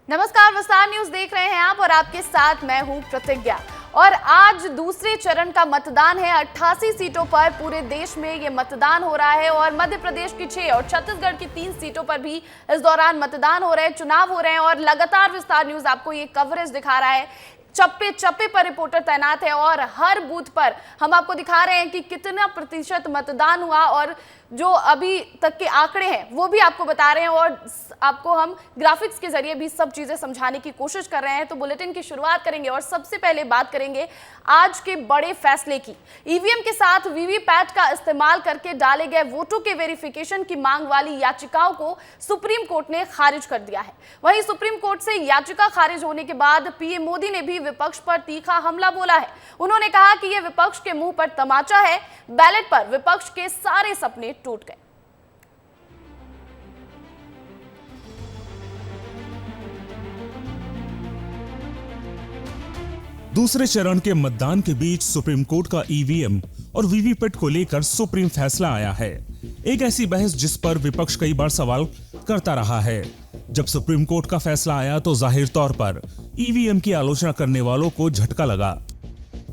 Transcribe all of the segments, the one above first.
नमस्कार, विस्तार न्यूज देख रहे हैं आप और आपके साथ मैं हूं प्रतिज्ञा। और आज दूसरे चरण का मतदान है। 88 सीटों पर पूरे देश में ये मतदान हो रहा है और मध्य प्रदेश की 6 और छत्तीसगढ़ की 3 सीटों पर भी इस दौरान मतदान हो रहे हैं, चुनाव हो रहे हैं और लगातार विस्तार न्यूज आपको ये कवरेज दिखा रहा है। चप्पे चप्पे पर रिपोर्टर तैनात है और हर बूथ पर हम आपको दिखा रहे हैं कि कितना प्रतिशत मतदान हुआ और जो अभी तक के आंकड़े हैं वो भी आपको बता रहे हैं और आपको हम ग्राफिक्स के जरिए भी सब चीजें समझाने की कोशिश कर रहे हैं। तो बुलेटिन की शुरुआत करेंगे और सबसे पहले बात करेंगे आज के बड़े फैसले की। ईवीएम के साथ वीवीपैट का इस्तेमाल करके डाले गए वोटों के वेरिफिकेशन की मांग वाली याचिकाओं को सुप्रीम कोर्ट ने खारिज कर दिया है। वहीं सुप्रीम कोर्ट से याचिका खारिज होने के बाद पीएम मोदी ने भी विपक्ष पर तीखा हमला बोला है। उन्होंने कहा कि यह विपक्ष के मुंह पर तमाचा है, बैलेट पर विपक्ष के सारे सपने टूट गए। दूसरे चरण के मतदान के बीच सुप्रीम कोर्ट का ईवीएम और वीवीपैट को लेकर सुप्रीम फैसला आया है। एक ऐसी बहस जिस पर विपक्ष कई बार सवाल करता रहा है। जब सुप्रीम कोर्ट का फैसला आया तो जाहिर तौर पर ईवीएम की आलोचना करने वालों को झटका लगा।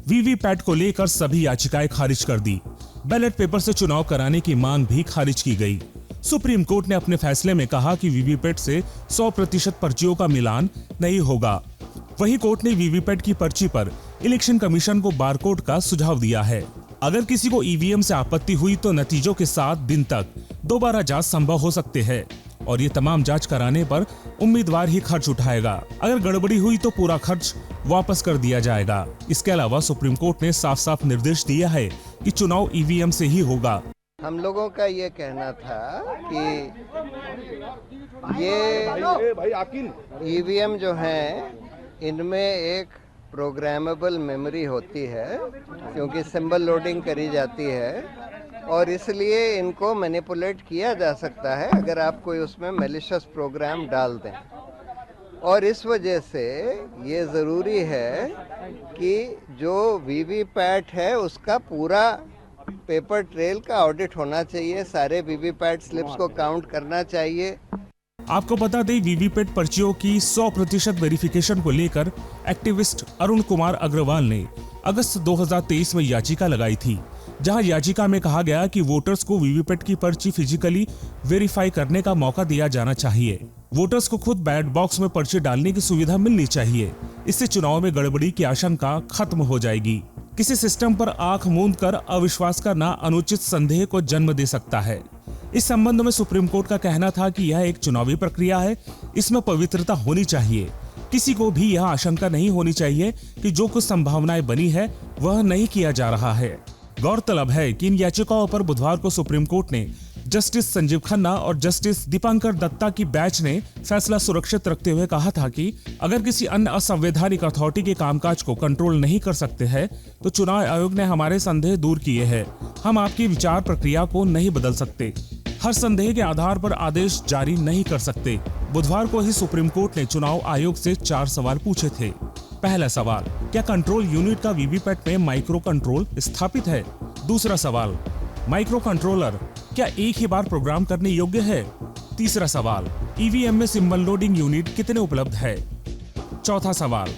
वीवीपैट को लेकर सभी याचिकाएं खारिज कर दी। बैलेट पेपर से चुनाव कराने की मांग भी खारिज की गई। सुप्रीम कोर्ट ने अपने फैसले में कहा कि वीवीपैट से 100% पर्चियों का मिलान नहीं होगा। वहीं कोर्ट ने वीवीपैट की पर्ची पर इलेक्शन कमीशन को बारकोड का सुझाव दिया है। अगर किसी को ईवीएम से आपत्ति हुई तो नतीजों के 7 दिन तक दोबारा जांच संभव हो सकते हैं और ये तमाम जांच कराने पर उम्मीदवार ही खर्च उठाएगा। अगर गड़बड़ी हुई तो पूरा खर्च वापस कर दिया जाएगा। इसके अलावा सुप्रीम कोर्ट ने साफ साफ निर्देश दिया है कि चुनाव ईवीएम से ही होगा। हम लोगों का ये कहना था कि ये ईवीएम जो है इनमें एक प्रोग्रामेबल मेमोरी होती है क्योंकि सिंबल लोडिंग करी जाती है और इसलिए इनको मैनिपुलेट किया जा सकता है अगर आप कोई उसमें मैलिशियस प्रोग्राम डाल दें। और इस वजह से ये ज़रूरी है कि जो वीवीपैट है उसका पूरा पेपर ट्रेल का ऑडिट होना चाहिए, सारे वीवीपैट स्लिप्स को काउंट करना चाहिए। आपको बता दें, वीवीपैट पर्चियों की 100% वेरिफिकेशन को लेकर एक्टिविस्ट अरुण कुमार अग्रवाल ने अगस्त 2023 में याचिका लगाई थी, जहां याचिका में कहा गया कि वोटर्स को वीवीपैट की पर्ची फिजिकली वेरीफाई करने का मौका दिया जाना चाहिए। वोटर्स को खुद बैलेट बॉक्स में पर्ची डालने की सुविधा मिलनी चाहिए। इससे चुनाव में गड़बड़ी की आशंका खत्म हो जाएगी। किसी सिस्टम पर आंख मूंद कर अविश्वास करना अनुचित संदेह को जन्म दे सकता है। इस संबंध में सुप्रीम कोर्ट का कहना था कि यह एक चुनावी प्रक्रिया है, इसमें पवित्रता होनी चाहिए। किसी को भी यह आशंका नहीं होनी चाहिए कि जो कुछ संभावनाएं बनी है वह नहीं किया जा रहा है। गौरतलब है कि इन याचिकाओं पर बुधवार को सुप्रीम कोर्ट ने जस्टिस संजीव खन्ना और जस्टिस दीपांकर दत्ता की बेंच ने फैसला सुरक्षित रखते हुए कहा था कि अगर किसी अन्य असंवैधानिक अथॉरिटी के कामकाज को कंट्रोल नहीं कर सकते हैं तो चुनाव आयोग ने हमारे संदेह दूर किए हैं। हम आपकी विचार प्रक्रिया को नहीं बदल सकते, हर संदेह के आधार पर आदेश जारी नहीं कर सकते। बुधवार को ही सुप्रीम कोर्ट ने चुनाव आयोग से 4 सवाल पूछे थे। पहला सवाल, क्या कंट्रोल यूनिट का वीवीपैट में माइक्रो कंट्रोल स्थापित है? दूसरा सवाल, माइक्रो कंट्रोलर क्या एक ही बार प्रोग्राम करने योग्य है? तीसरा सवाल, ईवीएम में सिंबल लोडिंग यूनिट कितने उपलब्ध है? चौथा सवाल,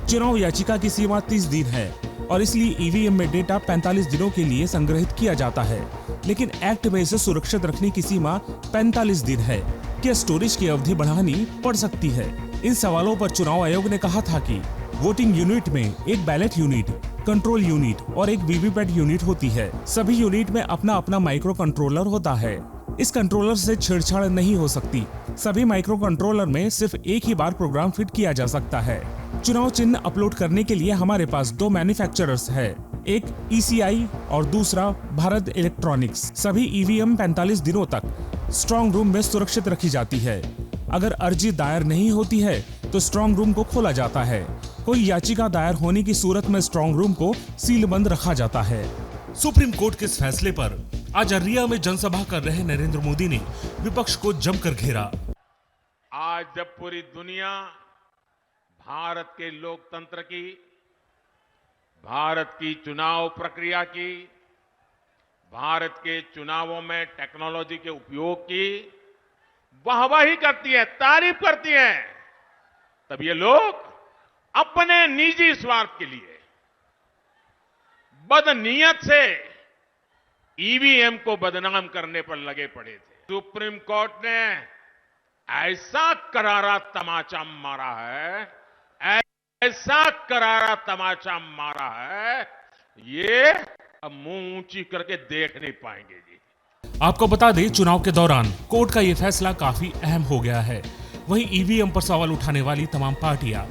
चुनाव याचिका की सीमा 30 दिन है और इसलिए ईवीएम में डेटा 45 दिनों के लिए संग्रहित किया जाता है, लेकिन एक्ट में इसे सुरक्षित रखने की सीमा 45 दिन है। क्या स्टोरेज की अवधि बढ़ानी पड़ सकती है? इन सवालों पर चुनाव आयोग ने कहा था कि वोटिंग यूनिट में एक बैलेट यूनिट, कंट्रोल यूनिट और एक वीवीपैट यूनिट होती है। सभी यूनिट में अपना अपना माइक्रो कंट्रोलर होता है। इस कंट्रोलर से छेड़छाड़ नहीं हो सकती। सभी माइक्रो कंट्रोलर में सिर्फ एक ही बार प्रोग्राम फिट किया जा सकता है। चुनाव चिन्ह अपलोड करने के लिए हमारे पास 2 मैन्युफैक्चरर्स है, एक ECI और दूसरा भारत इलेक्ट्रॉनिक्स। सभी ईवीएम 45 दिनों तक स्ट्रॉन्ग रूम में सुरक्षित रखी जाती है। अगर अर्जी दायर नहीं होती है तो स्ट्रॉन्ग रूम को खोला जाता है। कोई याचिका दायर होने की सूरत में स्ट्रॉन्ग रूम को सीलबंद रखा जाता है। सुप्रीम कोर्ट के इस फैसले पर आज अरिया में जनसभा कर रहे नरेंद्र मोदी ने विपक्ष को जमकर घेरा। आज जब पूरी दुनिया भारत के लोकतंत्र की, भारत की चुनाव प्रक्रिया की, भारत के चुनावों में टेक्नोलॉजी के उपयोग की वाहवाही करती है, तारीफ करती है, तब ये लोग अपने निजी स्वार्थ के लिए बदनीयत से ईवीएम को बदनाम करने पर लगे पड़े थे। सुप्रीम कोर्ट ने ऐसा करारा तमाचा मारा है, ऐसा करारा तमाचा मारा है, ये अब मुंह ऊंची करके देख नहीं पाएंगे जी। आपको बता दें, चुनाव के दौरान कोर्ट का ये फैसला काफी अहम हो गया है। वहीं ईवीएम पर सवाल उठाने वाली तमाम पार्टियां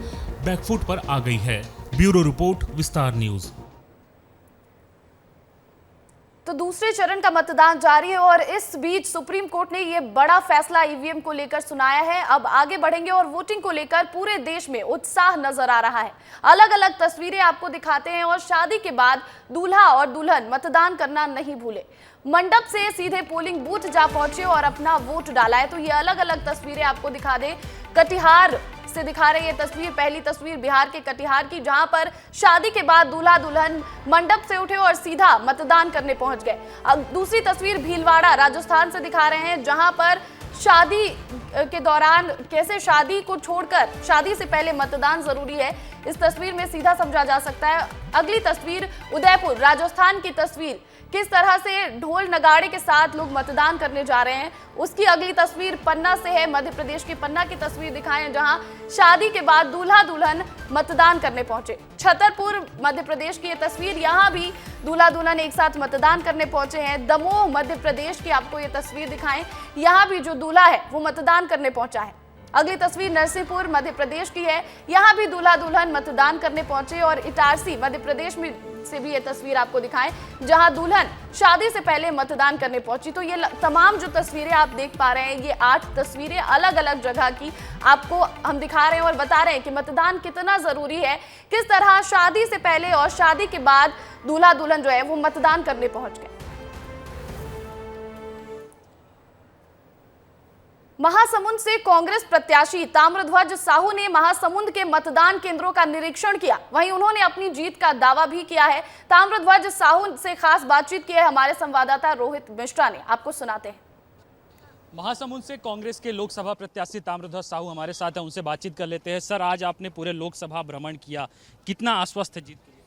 बैकफुट पर आ गई है। ब्यूरो रिपोर्ट, विस्तार न्यूज। तो दूसरे चरण का मतदान जारी है और इस बीच सुप्रीम कोर्ट ने ये बड़ा फैसला ईवीएम को लेकर सुनाया है। अब आगे बढ़ेंगे और वोटिंग को लेकर पूरे देश में उत्साह नजर आ रहा है। अलग अलग तस्वीरें आपको दिखाते हैं और शादी के बाद दूल्हा और दुल्हन मतदान करना नहीं भूले। मंडप से सीधे पोलिंग बूथ जा पहुंचे और अपना वोट डाला है। तो ये अलग अलग तस्वीरें आपको दिखा दें। कटिहार से दिखा रहे ये तस्वीर, पहली तस्वीर बिहार के कटिहार की, जहां पर शादी के बाद दूल्हा दुल्हन मंडप से उठे और सीधा मतदान करने पहुंच गए। अब दूसरी तस्वीर भीलवाड़ा राजस्थान से दिखा रहे हैं, जहां पर शादी के दौरान कैसे शादी को छोड़कर शादी से पहले मतदान जरूरी है, इस तस्वीर में सीधा समझा जा सकता है। अगली तस्वीर उदयपुर राजस्थान की तस्वीर, किस तरह से ढोल नगाड़े के साथ लोग मतदान करने जा रहे हैं। उसकी अगली तस्वीर पन्ना से है, मध्य प्रदेश की पन्ना की तस्वीर दिखाएं, जहां शादी के बाद दूल्हा दुल्हन मतदान करने पहुंचे। छतरपुर मध्य प्रदेश की ये तस्वीर, यहां भी दूल्हा दुल्हन एक साथ मतदान करने पहुंचे हैं। दमोह मध्य प्रदेश की आपको ये तस्वीर दिखाएं, यहां भी जो दूल्हा है वो मतदान करने पहुंचा है। अगली तस्वीर नरसिंहपुर मध्य प्रदेश की है, यहां भी दूल्हा दुल्हन मतदान करने पहुंचे। और इटारसी मध्य प्रदेश में से भी ये तस्वीर आपको दिखाएं, जहां दुल्हन शादी से पहले मतदान करने पहुंची। तो ये तमाम जो तस्वीरें आप देख पा रहे हैं, ये 8 तस्वीरें अलग अलग जगह की आपको हम दिखा रहे हैं और बता रहे हैं कि मतदान कितना जरूरी है, किस तरह शादी से पहले और शादी के बाद दूल्हा दुल्हन जो है वो मतदान करने पहुंच गए। महासमुंद से कांग्रेस प्रत्याशी ताम्रध्वज साहू ने महासमुंद के मतदान केंद्रों का निरीक्षण किया। वहीं उन्होंने अपनी जीत का दावा भी किया है। ताम्रध्वज साहू से खास बातचीत की है हमारे संवाददाता रोहित मिश्रा ने, आपको सुनाते हैं। महासमुंद से कांग्रेस के लोकसभा प्रत्याशी ताम्रध्वज साहू हमारे साथ हैं, उनसे बातचीत कर लेते हैं। सर, आज आपने पूरे लोकसभा भ्रमण किया, कितना आश्वस्त है जीत के लिए?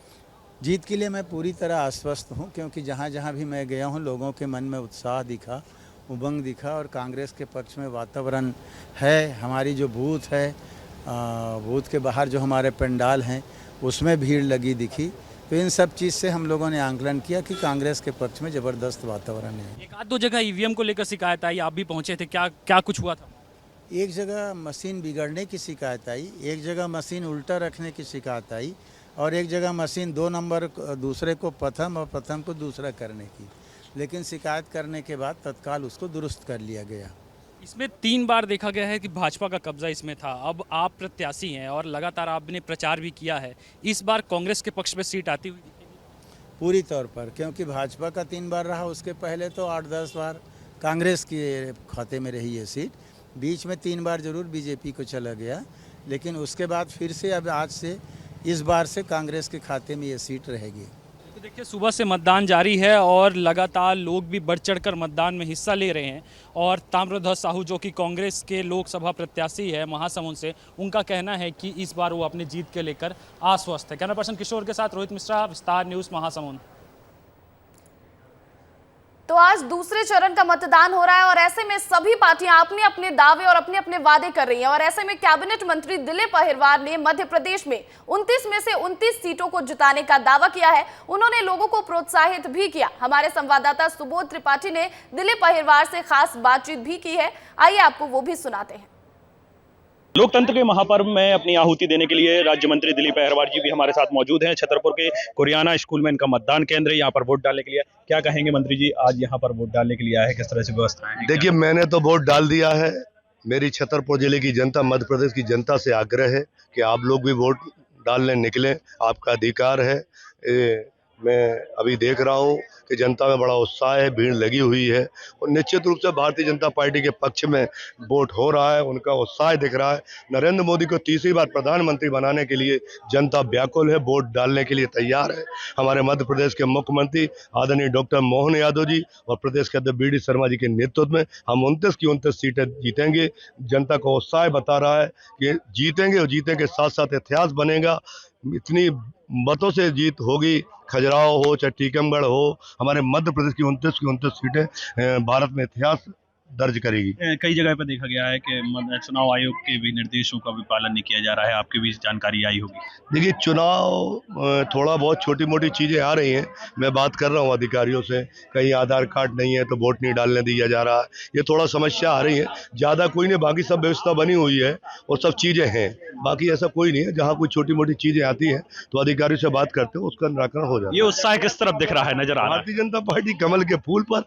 जीत के लिए मैं पूरी तरह आश्वस्त हूं, क्योंकि जहां जहां भी मैं गया हूं लोगों के मन में उत्साह दिखा, उमंग दिखा और कांग्रेस के पक्ष में वातावरण है। हमारी जो बूथ है, बूथ के बाहर जो हमारे पंडाल हैं उसमें भीड़ लगी दिखी। तो इन सब चीज़ से हम लोगों ने आंकलन किया कि कांग्रेस के पक्ष में ज़बरदस्त वातावरण है। एक आध दो जगह ईवीएम को लेकर शिकायत आई, आप भी पहुंचे थे, क्या कुछ हुआ था? एक जगह मशीन बिगड़ने की शिकायत आई, एक जगह मशीन उल्टा रखने की शिकायत आई और एक जगह मशीन 2 नंबर दूसरे को प्रथम और प्रथम को दूसरा करने की। लेकिन शिकायत करने के बाद तत्काल उसको दुरुस्त कर लिया गया। इसमें 3 बार देखा गया है कि भाजपा का कब्जा इसमें था। अब आप प्रत्याशी हैं और लगातार आपने प्रचार भी किया है, इस बार कांग्रेस के पक्ष में सीट आती हुई दिखेगी? पूरी तौर पर, क्योंकि भाजपा का 3 बार रहा, उसके पहले तो 8-10 बार कांग्रेस के खाते में रही है सीट। बीच में 3 बार जरूर बीजेपी को चला गया, लेकिन उसके बाद फिर से अब आज से इस बार से कांग्रेस के खाते में ये सीट रहेगी। तो देखिए, सुबह से मतदान जारी है और लगातार लोग भी बढ़ चढ़कर मतदान में हिस्सा ले रहे हैं। और ताम्रध्वज साहू जो कि कांग्रेस के लोकसभा प्रत्याशी है महासमुंद से, उनका कहना है कि इस बार वो अपनी जीत के लेकर आश्वस्त है। कैमरा पर्सन किशोर के साथ रोहित मिश्रा, विस्तार न्यूज़, महासमुंद। तो आज दूसरे चरण का मतदान हो रहा है और ऐसे में सभी पार्टियां अपने अपने दावे और अपने अपने वादे कर रही हैं। और ऐसे में कैबिनेट मंत्री दिलीप अहिरवार ने मध्य प्रदेश में 29 में से 29 सीटों को जिताने का दावा किया है। उन्होंने लोगों को प्रोत्साहित भी किया। हमारे संवाददाता सुबोध त्रिपाठी ने दिलीप अहिरवार से खास बातचीत भी की है, आइए आपको वो भी सुनाते हैं। लोकतंत्र के महापर्व में अपनी आहुति देने के लिए राज्य मंत्री दिलीप अहिरवार जी भी हमारे साथ मौजूद हैं। छतरपुर के कुरियाना स्कूल में इनका मतदान केंद्र है, यहाँ पर वोट डालने के लिए। क्या कहेंगे मंत्री जी, आज यहाँ पर वोट डालने के लिए आए हैं, किस तरह से व्यवस्था है? देखिए, मैंने तो वोट डाल दिया है। मेरी छतरपुर जिले की जनता, मध्य प्रदेश की जनता से आग्रह है कि आप लोग भी वोट डालने निकलें, आपका अधिकार है। मैं अभी देख रहा हूँ कि जनता में बड़ा उत्साह है, भीड़ लगी हुई है और निश्चित रूप से भारतीय जनता पार्टी के पक्ष में वोट हो रहा है, उनका उत्साह दिख रहा है। नरेंद्र मोदी को तीसरी बार प्रधानमंत्री बनाने के लिए जनता व्याकुल है, वोट डालने के लिए तैयार है। हमारे मध्य प्रदेश के मुख्यमंत्री आदरणीय डॉक्टर मोहन यादव जी और प्रदेश के अध्यक्ष BD शर्मा जी के नेतृत्व में हम 29 की 29 सीटें जीतेंगे। जनता को उत्साह बता रहा है कि जीतेंगे और जीतने के साथ साथ इतिहास बनेगा। इतनी मतों से जीत होगी, खजुराहो हो चाहे टीकमगढ़ हो, हमारे मध्य प्रदेश की 29 की 29 सीटें भारत में इतिहास दर्ज करेगी। कई जगह पर देखा गया है कि चुनाव आयोग के भी निर्देशों का भी पालन नहीं किया जा रहा है, आपकी भी जानकारी आई होगी। देखिए, चुनाव थोड़ा बहुत छोटी मोटी चीज़ें आ रही हैं। मैं बात कर रहा हूँ अधिकारियों से, कहीं आधार कार्ड नहीं है तो वोट नहीं डालने दिया जा रहा है, ये थोड़ा समस्या आ रही है। ज़्यादा कोई नहीं, बाकी सब व्यवस्था बनी हुई है और सब चीज़ें हैं। बाकी ऐसा कोई नहीं है, जहाँ कोई छोटी मोटी चीज़ें आती हैं तो अधिकारियों से बात करते हो, उसका निराकरण हो जाता है। ये उत्साह किस तरफ दिख रहा है, नजर आ रहा है? भारतीय जनता पार्टी कमल के फूल पर,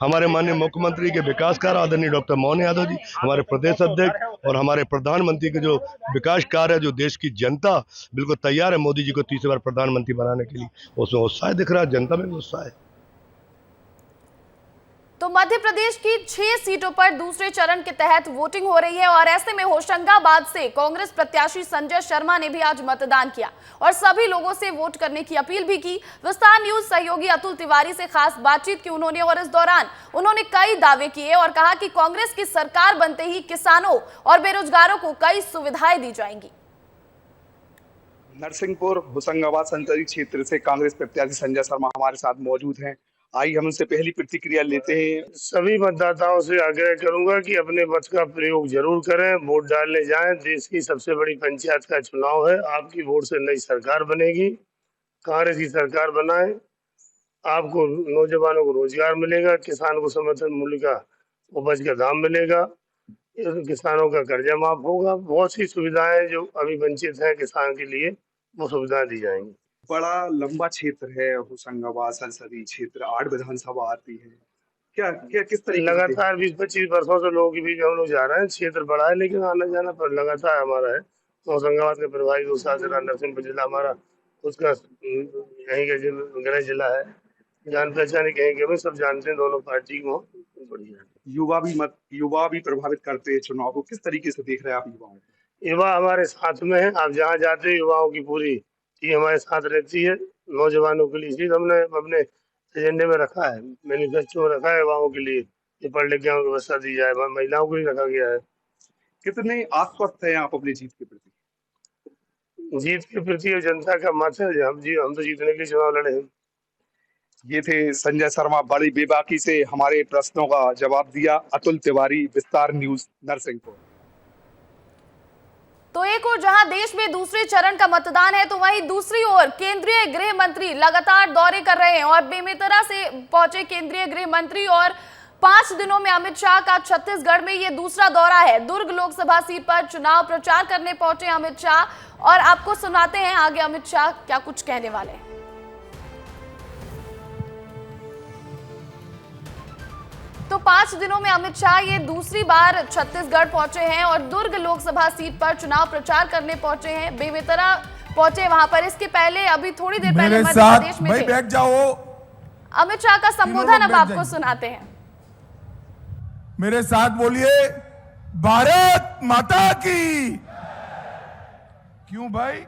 हमारे माननीय मुख्यमंत्री के विकास कार्य आदरणीय डॉक्टर मोहन यादव जी, हमारे प्रदेश अध्यक्ष और हमारे प्रधानमंत्री के जो विकास कार्य है, जो देश की जनता बिल्कुल तैयार है मोदी जी को तीसरी बार प्रधानमंत्री बनाने के लिए, उसमें उत्साह दिख रहा है, जनता में भी उत्साह है। तो मध्य प्रदेश की 6 सीटों पर दूसरे चरण के तहत वोटिंग हो रही है और ऐसे में होशंगाबाद से कांग्रेस प्रत्याशी संजय शर्मा ने भी आज मतदान किया और सभी लोगों से वोट करने की अपील भी की। विस्तार न्यूज सहयोगी अतुल तिवारी से खास बातचीत की उन्होंने और इस दौरान उन्होंने कई दावे किए और कहा कि कांग्रेस की सरकार बनते ही किसानों और बेरोजगारों को कई सुविधाएं दी जाएंगी। नरसिंहपुर होशंगाबाद संसदीय क्षेत्र से कांग्रेस प्रत्याशी संजय शर्मा हमारे साथ मौजूद हैं। आइए हम उनसे पहली प्रतिक्रिया लेते हैं। सभी मतदाताओं से आग्रह करूंगा कि अपने मत का प्रयोग जरूर करें, वोट डालने जाएं। देश की सबसे बड़ी पंचायत का चुनाव है, आपकी वोट से नई सरकार बनेगी। कांग्रेस की सरकार बनाएं, आपको नौजवानों को रोजगार मिलेगा, किसान को समर्थन मूल्य का उपज का दाम मिलेगा, किसानों का कर्जा माफ होगा। बहुत सी सुविधाएं जो अभी वंचित है किसान के लिए, वो सुविधाएं दी जाएंगी। बड़ा लंबा क्षेत्र है होशंगाबाद संसदीय क्षेत्र, 8 विधानसभा आती है। क्या किस तरीके लगातार 20-25 वर्षों से लोगों के बीच हम लोग जा रहे हैं। क्षेत्र बड़ा है लेकिन आना जाना पर लगातार हमारा है। होशंगाबाद का प्रभारी दूसरा जिला नरसिंहपुर जिला हमारा, उसका यहीं का गृह जिला है। जान पहचान कहीं के सब जानते हैं दोनों पार्टी को। बढ़िया। युवा भी प्रभावित करते हैं चुनाव को, किस तरीके से देख रहे हैं आप युवाओं? युवा हमारे साथ में है। आप जहाँ जाते हैं युवाओं की पूरी टीम हमारे साथ रहती है। नौजवानों के लिए हमने अपने एजेंडे में रखा है, मैनिफेस्टो में रखा है युवाओं के लिए कि पढ़ लिख की व्यवस्था दी जाए। महिलाओं को भी रखा गया है। कितने आश्वस्त हैं आप अपनी जीत के प्रति? जीत के प्रति जनता का मत है, हम तो जीतने के चुनाव लड़े हैं। ये थे संजय शर्मा, बड़ी बेबाकी से हमारे प्रश्नों का जवाब दिया। अतुल तिवारी, विस्तार न्यूज, नरसिंहपुर। तो एक और जहां देश में दूसरे चरण का मतदान है, तो वहीं दूसरी ओर केंद्रीय गृह मंत्री लगातार दौरे कर रहे हैं और बेमेतरा से पहुंचे केंद्रीय गृह मंत्री और 5 दिनों में अमित शाह का छत्तीसगढ़ में ये दूसरा दौरा है। दुर्ग लोकसभा सीट पर चुनाव प्रचार करने पहुंचे अमित शाह और आपको सुनाते हैं आगे अमित शाह क्या कुछ कहने वाले हैं। तो 5 दिनों में अमित शाह ये दूसरी बार छत्तीसगढ़ पहुंचे हैं और दुर्ग लोकसभा सीट पर चुनाव प्रचार करने पहुंचे हैं। बेमेतरा पहुंचे वहां पर। इसके पहले अभी थोड़ी देर पहले मध्य प्रदेश में थे। बैठ जाओ। अमित शाह का संबोधन अब आपको सुनाते हैं। मेरे साथ बोलिए, भारत माता की। क्यों भाई,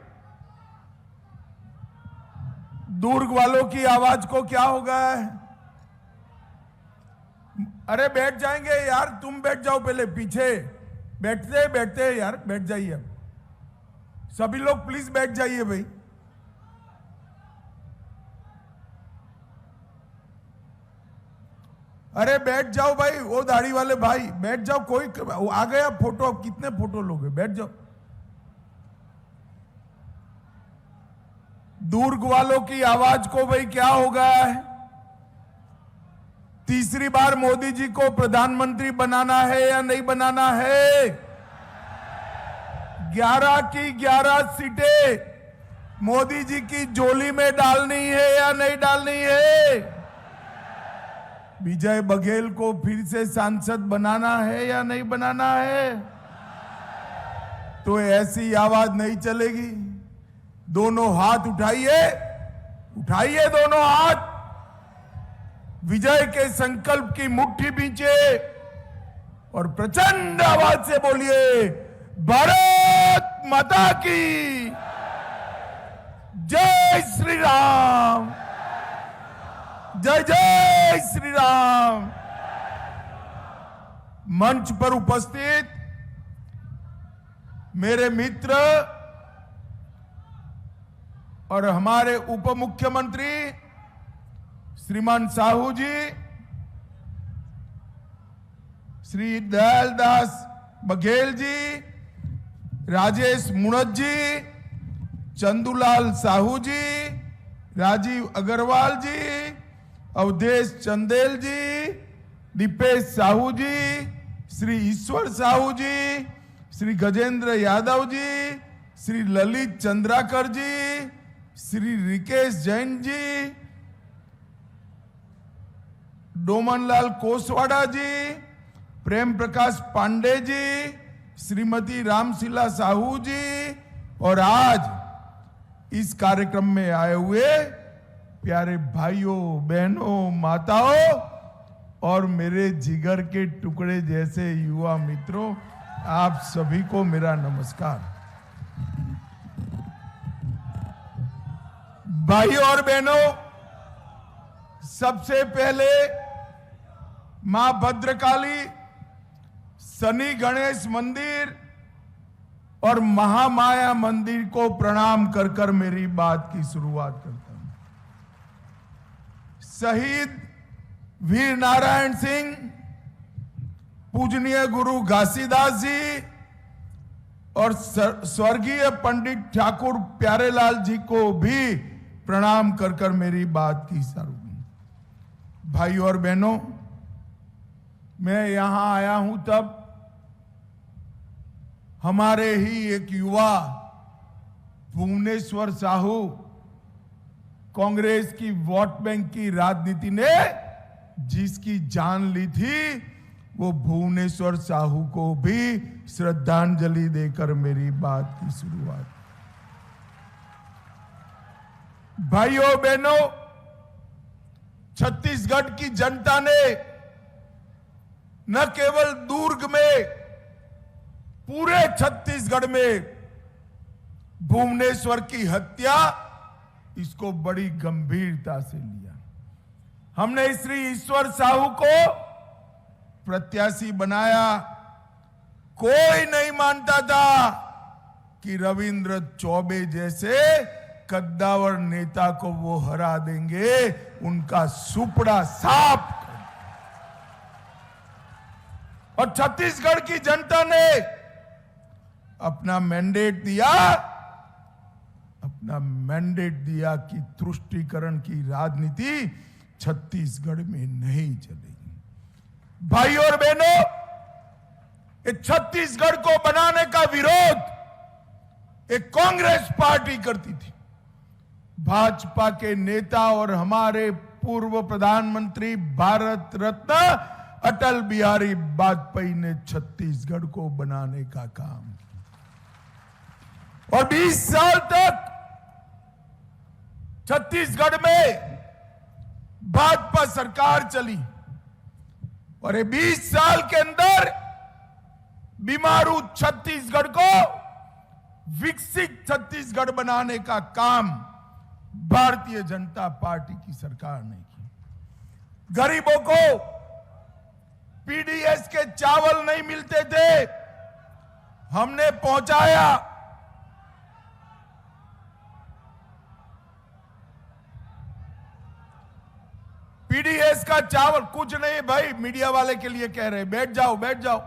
दुर्ग वालों की आवाज को क्या हो गया है? अरे बैठ जाएंगे यार, तुम बैठ जाओ पहले, पीछे बैठते यार, बैठ जाइए। सभी लोग प्लीज बैठ जाइए भाई। अरे बैठ जाओ भाई, वो दाढ़ी वाले भाई बैठ जाओ। कोई आ गया फोटो, अब कितने फोटो लोगे? बैठ जाओ। दुर्ग वालों की आवाज को भाई क्या हो गया है? तीसरी बार मोदी जी को प्रधानमंत्री बनाना है या नहीं बनाना है? 11 की 11 सीटें मोदी जी की झोली में डालनी है या नहीं डालनी है? विजय बघेल को फिर से सांसद बनाना है या नहीं बनाना है? तो ऐसी आवाज नहीं चलेगी। दोनों हाथ उठाइए उठाइए दोनों हाथ, विजय के संकल्प की मुट्ठी बींचे और प्रचंड आवाज से बोलिए, भारत माता की जय श्री राम, जय जय श्री राम। मंच पर उपस्थित मेरे मित्र और हमारे उप मुख्यमंत्री श्रीमान साहू जी, श्री दयालदास बघेल जी, राजेश मुणत जी, चंदूलाल साहू जी, राजीव अग्रवाल जी, अवधेश चंदेल जी, दीपेश साहू जी, श्री ईश्वर साहू जी, श्री गजेंद्र यादव जी, श्री ललित चंद्राकर जी, श्री रिकेश जैन जी, डोमनलाल कोसवाड़ा जी, प्रेम प्रकाश पांडे जी, श्रीमती रामशिला साहू जी और आज इस कार्यक्रम में आए हुए प्यारे भाइयों, बहनों, माताओं और मेरे जिगर के टुकड़े जैसे युवा मित्रों, आप सभी को मेरा नमस्कार। भाइयों और बहनों, सबसे पहले मां भद्रकाली, शनि गणेश मंदिर और महामाया मंदिर को प्रणाम कर कर मेरी बात की शुरुआत करता हूं। शहीद वीर नारायण सिंह, पूजनीय गुरु घासीदास जी और स्वर्गीय पंडित ठाकुर प्यारेलाल जी को भी प्रणाम कर कर मेरी बात की शुरुआत। भाइयों और बहनों, मैं यहां आया हूं तब हमारे ही एक युवा भुवनेश्वर साहू, कांग्रेस की वोट बैंक की राजनीति ने जिसकी जान ली थी, वो भुवनेश्वर साहू को भी श्रद्धांजलि देकर मेरी बात की शुरुआत। भाइयों बहनों, छत्तीसगढ़ की जनता ने न केवल दुर्ग में, पूरे छत्तीसगढ़ में भुवनेश्वर की हत्या, इसको बड़ी गंभीरता से लिया। हमने श्री ईश्वर साहू को प्रत्याशी बनाया। कोई नहीं मानता था कि रविंद्र चौबे जैसे कद्दावर नेता को वो हरा देंगे, उनका सुपड़ा साफ। और छत्तीसगढ़ की जनता ने अपना मैंडेट दिया कि तुष्टीकरण की राजनीति छत्तीसगढ़ में नहीं चलेगी। भाइयों और बहनों, इस छत्तीसगढ़ को बनाने का विरोध एक कांग्रेस पार्टी करती थी। भाजपा के नेता और हमारे पूर्व प्रधानमंत्री भारत रत्न अटल बिहारी वाजपेयी ने छत्तीसगढ़ को बनाने का काम किया और 20 साल तक छत्तीसगढ़ में भाजपा सरकार चली और ये 20 साल के अंदर बीमारू छत्तीसगढ़ को विकसित छत्तीसगढ़ बनाने का काम भारतीय जनता पार्टी की सरकार ने की। गरीबों को पीडीएस के चावल नहीं मिलते थे, हमने पहुंचाया। पीडीएस का चावल, कुछ नहीं भाई, मीडिया वाले के लिए कह रहे, बैठ जाओ बैठ जाओ।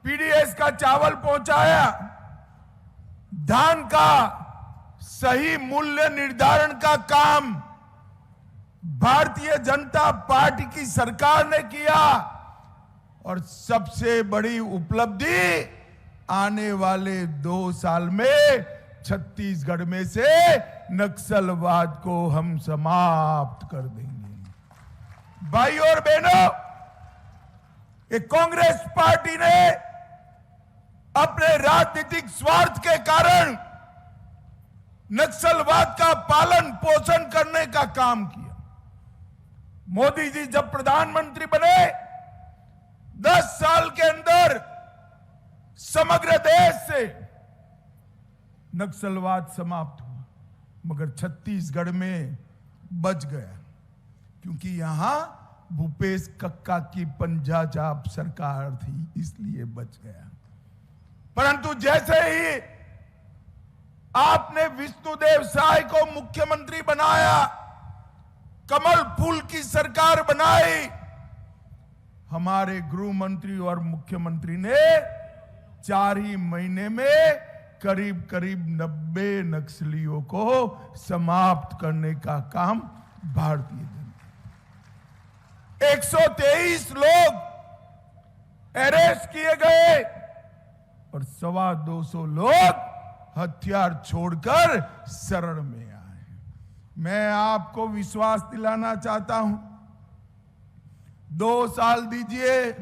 पीडीएस का चावल पहुंचाया, धान का सही मूल्य निर्धारण का काम भारतीय जनता पार्टी की सरकार ने किया और सबसे बड़ी उपलब्धि आने वाले 2 साल में छत्तीसगढ़ में से नक्सलवाद को हम समाप्त कर देंगे। भाइयों और बहनों, एक कांग्रेस पार्टी ने अपने राजनीतिक स्वार्थ के कारण नक्सलवाद का पालन पोषण करने का काम किया। मोदी जी जब प्रधानमंत्री बने 10 साल के अंदर समग्र देश से नक्सलवाद समाप्त हुआ, मगर छत्तीसगढ़ में बच गया, क्योंकि यहां भूपेश कक्का की पंजाब सरकार थी, इसलिए बच गया। परंतु जैसे ही आपने विष्णुदेव साय को मुख्यमंत्री बनाया, कमल फूल की सरकार बनाई, हमारे गृह मंत्री और मुख्यमंत्री ने 4 ही महीने में करीब करीब 90 नक्सलियों को समाप्त करने का काम भारतीय जनता। 123 लोग अरेस्ट किए गए और 250 लोग हथियार छोड़कर शरण में आए। मैं आपको विश्वास दिलाना चाहता हूं, 2 साल दीजिए,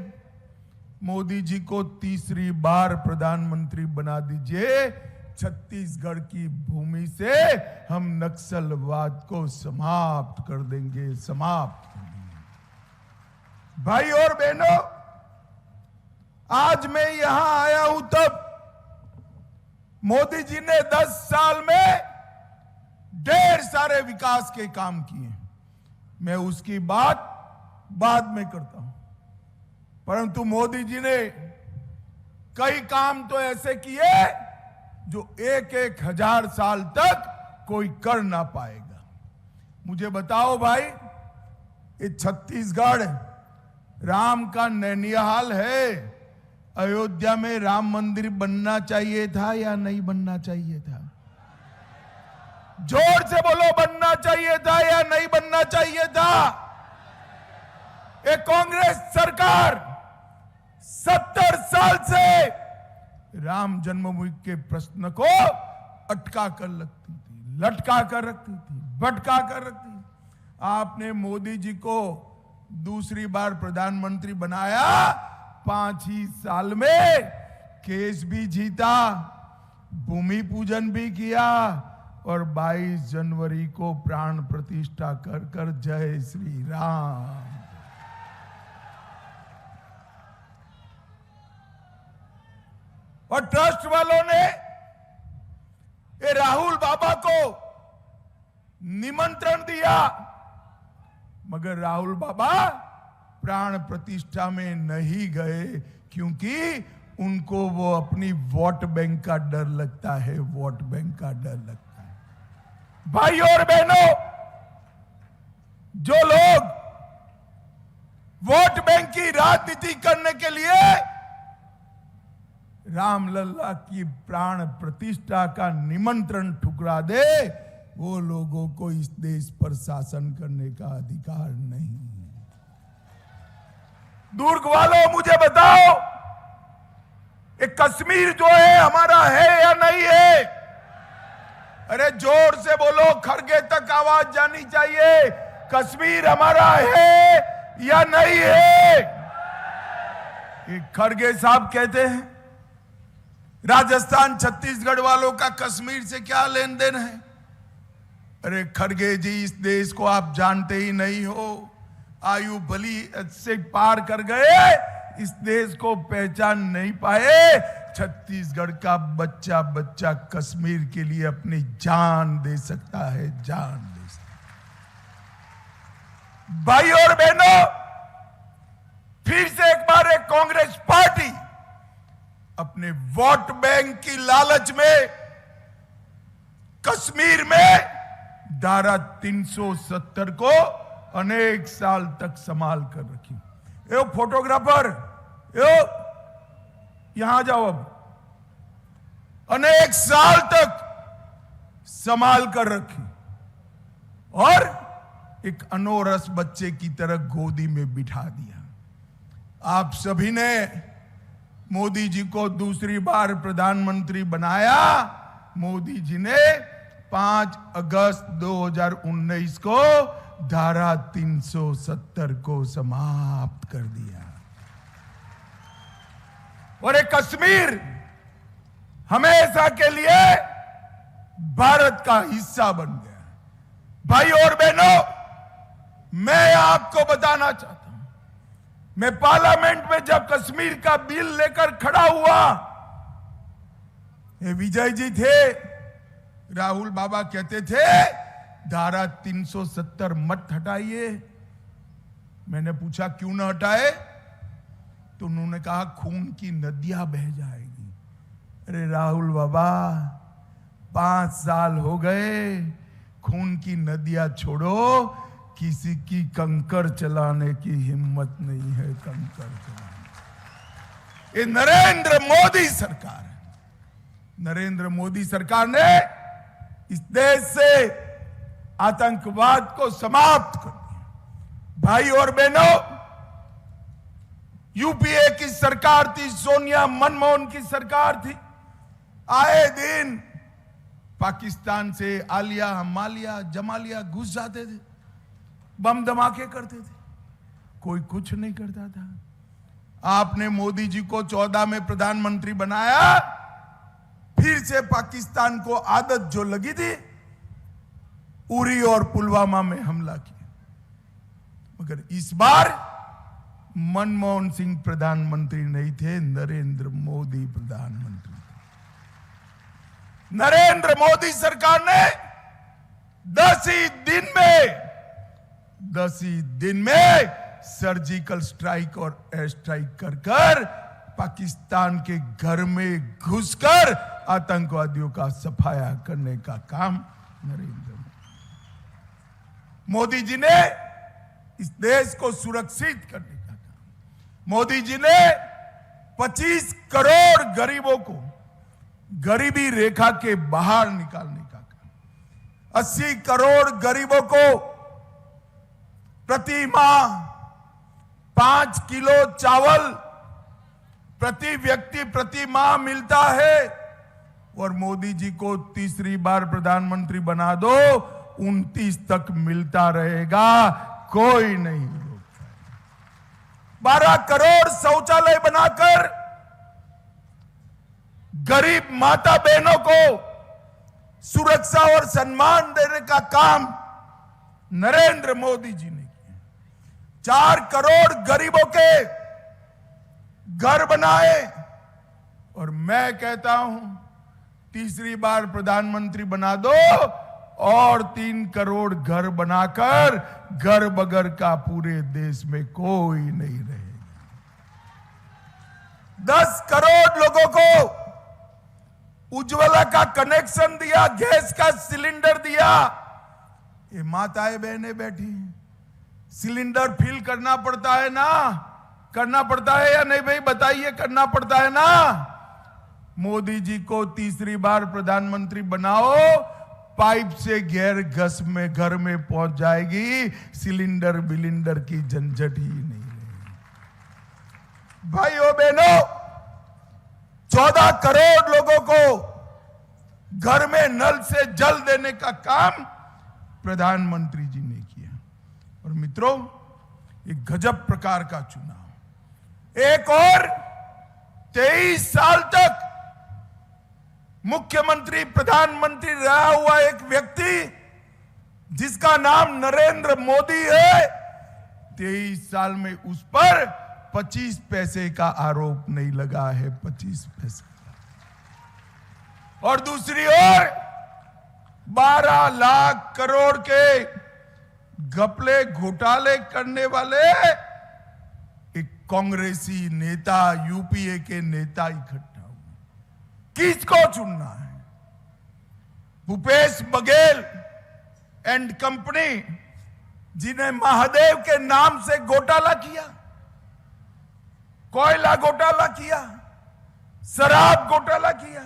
मोदी जी को तीसरी बार प्रधानमंत्री बना दीजिए, छत्तीसगढ़ की भूमि से हम नक्सलवाद को समाप्त कर देंगे, समाप्त कर देंगे। भाई और बहनों, आज मैं यहां आया हूं तब मोदी जी ने 10 साल में ढेर सारे विकास के काम किए। मैं उसकी बात बाद में करता हूं, परंतु मोदी जी ने कई काम तो ऐसे किए जो 1-1 हजार साल तक कोई कर ना पाएगा। मुझे बताओ भाई, ये छत्तीसगढ़ राम का नैनिहाल है। अयोध्या में राम मंदिर बनना चाहिए था या नहीं बनना चाहिए था? जोर से बोलो, बनना चाहिए था या नहीं बनना चाहिए था? एक कांग्रेस सरकार 70 साल से राम जन्मभूमि के प्रश्न को अटका कर रखती थी, लटका कर रखती थी, भटका कर रखती थी। आपने मोदी जी को दूसरी बार प्रधानमंत्री बनाया, 5 ही साल में केस भी जीता, भूमि पूजन भी किया और 22 जनवरी को प्राण प्रतिष्ठा कर कर जय श्री राम। और ट्रस्ट वालों ने ये राहुल बाबा को निमंत्रण दिया, मगर राहुल बाबा प्राण प्रतिष्ठा में नहीं गए, क्योंकि उनको वो अपनी वोट बैंक का डर लगता है, वोट बैंक का डर लगता है। भाई और बहनों, जो लोग वोट बैंक की राजनीति करने के लिए रामलला की प्राण प्रतिष्ठा का निमंत्रण ठुकरा दे, वो लोगों को इस देश पर शासन करने का अधिकार नहीं। दुर्ग वालों, मुझे बताओ, ये कश्मीर जो है हमारा है या नहीं है? अरे जोर से बोलो, खरगे तक आवाज जानी चाहिए। कश्मीर हमारा है या नहीं है? ये खरगे साहब कहते हैं राजस्थान छत्तीसगढ़ वालों का कश्मीर से क्या लेन देन है। अरे खरगे जी, इस देश को आप जानते ही नहीं हो। आयु बली से पार कर गए, इस देश को पहचान नहीं पाए। छत्तीसगढ़ का बच्चा बच्चा कश्मीर के लिए अपनी जान दे सकता है, जान दे सकता है। भाई और बहनों, फिर से एक बार एक कांग्रेस पार्टी अपने वोट बैंक की लालच में कश्मीर में धारा 370 को अनेक साल तक संभाल कर रखी। ए फोटोग्राफर, यहां जाओ। अब अनेक साल तक संभाल कर रखी और एक अनोरस बच्चे की तरह गोदी में बिठा दिया। आप सभी ने मोदी जी को दूसरी बार प्रधानमंत्री बनाया। मोदी जी ने 5 अगस्त 2019 को धारा 370 को समाप्त कर दिया। और एक कश्मीर हमेशा के लिए भारत का हिस्सा बन गया। भाई और बहनों, मैं आपको बताना चाहता हूं, मैं पार्लियामेंट में जब कश्मीर का बिल लेकर खड़ा हुआ, ये विजय जी थे, राहुल बाबा कहते थे धारा 370 मत हटाइए। मैंने पूछा क्यों ना हटाए, तो उन्होंने कहा खून की नदियां बह जाएगी। अरे राहुल बाबा, 5 साल हो गए, खून की नदियां छोड़ो, किसी की कंकर चलाने की हिम्मत नहीं है। कंकर चलाने, ये नरेंद्र मोदी सरकार है। नरेंद्र मोदी सरकार ने इस देश से आतंकवाद को समाप्त कर दिया। भाई और बहनों, यूपीए की सरकार थी, सोनिया मनमोहन की सरकार थी, आए दिन पाकिस्तान से आलिया मालिया जमालिया घुस जाते थे, बम धमाके करते थे, कोई कुछ नहीं करता था। आपने मोदी जी को 14 में प्रधानमंत्री बनाया, फिर से पाकिस्तान को आदत जो लगी थी, उरी और पुलवामा में हमला किया। मगर इस बार मनमोहन सिंह प्रधानमंत्री नहीं थे, नरेंद्र मोदी प्रधानमंत्री थे। नरेंद्र मोदी सरकार ने 10 ही दिन में सर्जिकल स्ट्राइक और एयर स्ट्राइक कर पाकिस्तान के घर में घुसकर आतंकवादियों का सफाया करने का काम नरेंद्र मोदी जी ने, इस देश को सुरक्षित करने का काम मोदी जी ने 25 करोड़ गरीबों को गरीबी रेखा के बाहर निकालने का काम, 80 करोड़ गरीबों को प्रति माह 5 किलो चावल प्रति व्यक्ति प्रति माह मिलता है। और मोदी जी को तीसरी बार प्रधानमंत्री बना दो, 29 तक मिलता रहेगा, कोई नहीं रोक पाएगा। 12 करोड़ शौचालय बनाकर गरीब माता बहनों को सुरक्षा और सम्मान देने का काम नरेंद्र मोदी जी ने किया। 4 करोड़ गरीबों के घर बनाए। और मैं कहता हूं, तीसरी बार प्रधानमंत्री बना दो और 3 करोड़ घर बनाकर घर बगर का पूरे देश में कोई नहीं रहेगा। 10 करोड़ लोगों को उज्ज्वला का कनेक्शन दिया, गैस का सिलेंडर दिया। ये माताएं बहनें बैठी हैं, सिलेंडर फिल करना पड़ता है ना, करना पड़ता है या नहीं भाई बताइए, करना पड़ता है ना। मोदी जी को तीसरी बार प्रधानमंत्री बनाओ, पाइप से घर में पहुंच जाएगी, सिलेंडर बिलिंडर की झंझट ही नहीं रहेगी। भाइयों बहनों, 14 करोड़ लोगों को घर में नल से जल देने का काम प्रधानमंत्री जी ने किया। और मित्रों, एक गजब प्रकार का चुनाव, एक और 23 साल तक मुख्यमंत्री प्रधानमंत्री रहा हुआ एक व्यक्ति जिसका नाम नरेंद्र मोदी है, 23 साल में उस पर 25 पैसे का आरोप नहीं लगा है, 25 पैसे का। और दूसरी ओर 12 लाख करोड़ के घपले घोटाले करने वाले एक कांग्रेसी नेता, यूपीए के नेता इकट्ठा हुए। किसको चुनना है? भूपेश बघेल एंड कंपनी, जिन्हें महादेव के नाम से घोटाला किया, कोयला घोटाला किया, शराब घोटाला किया,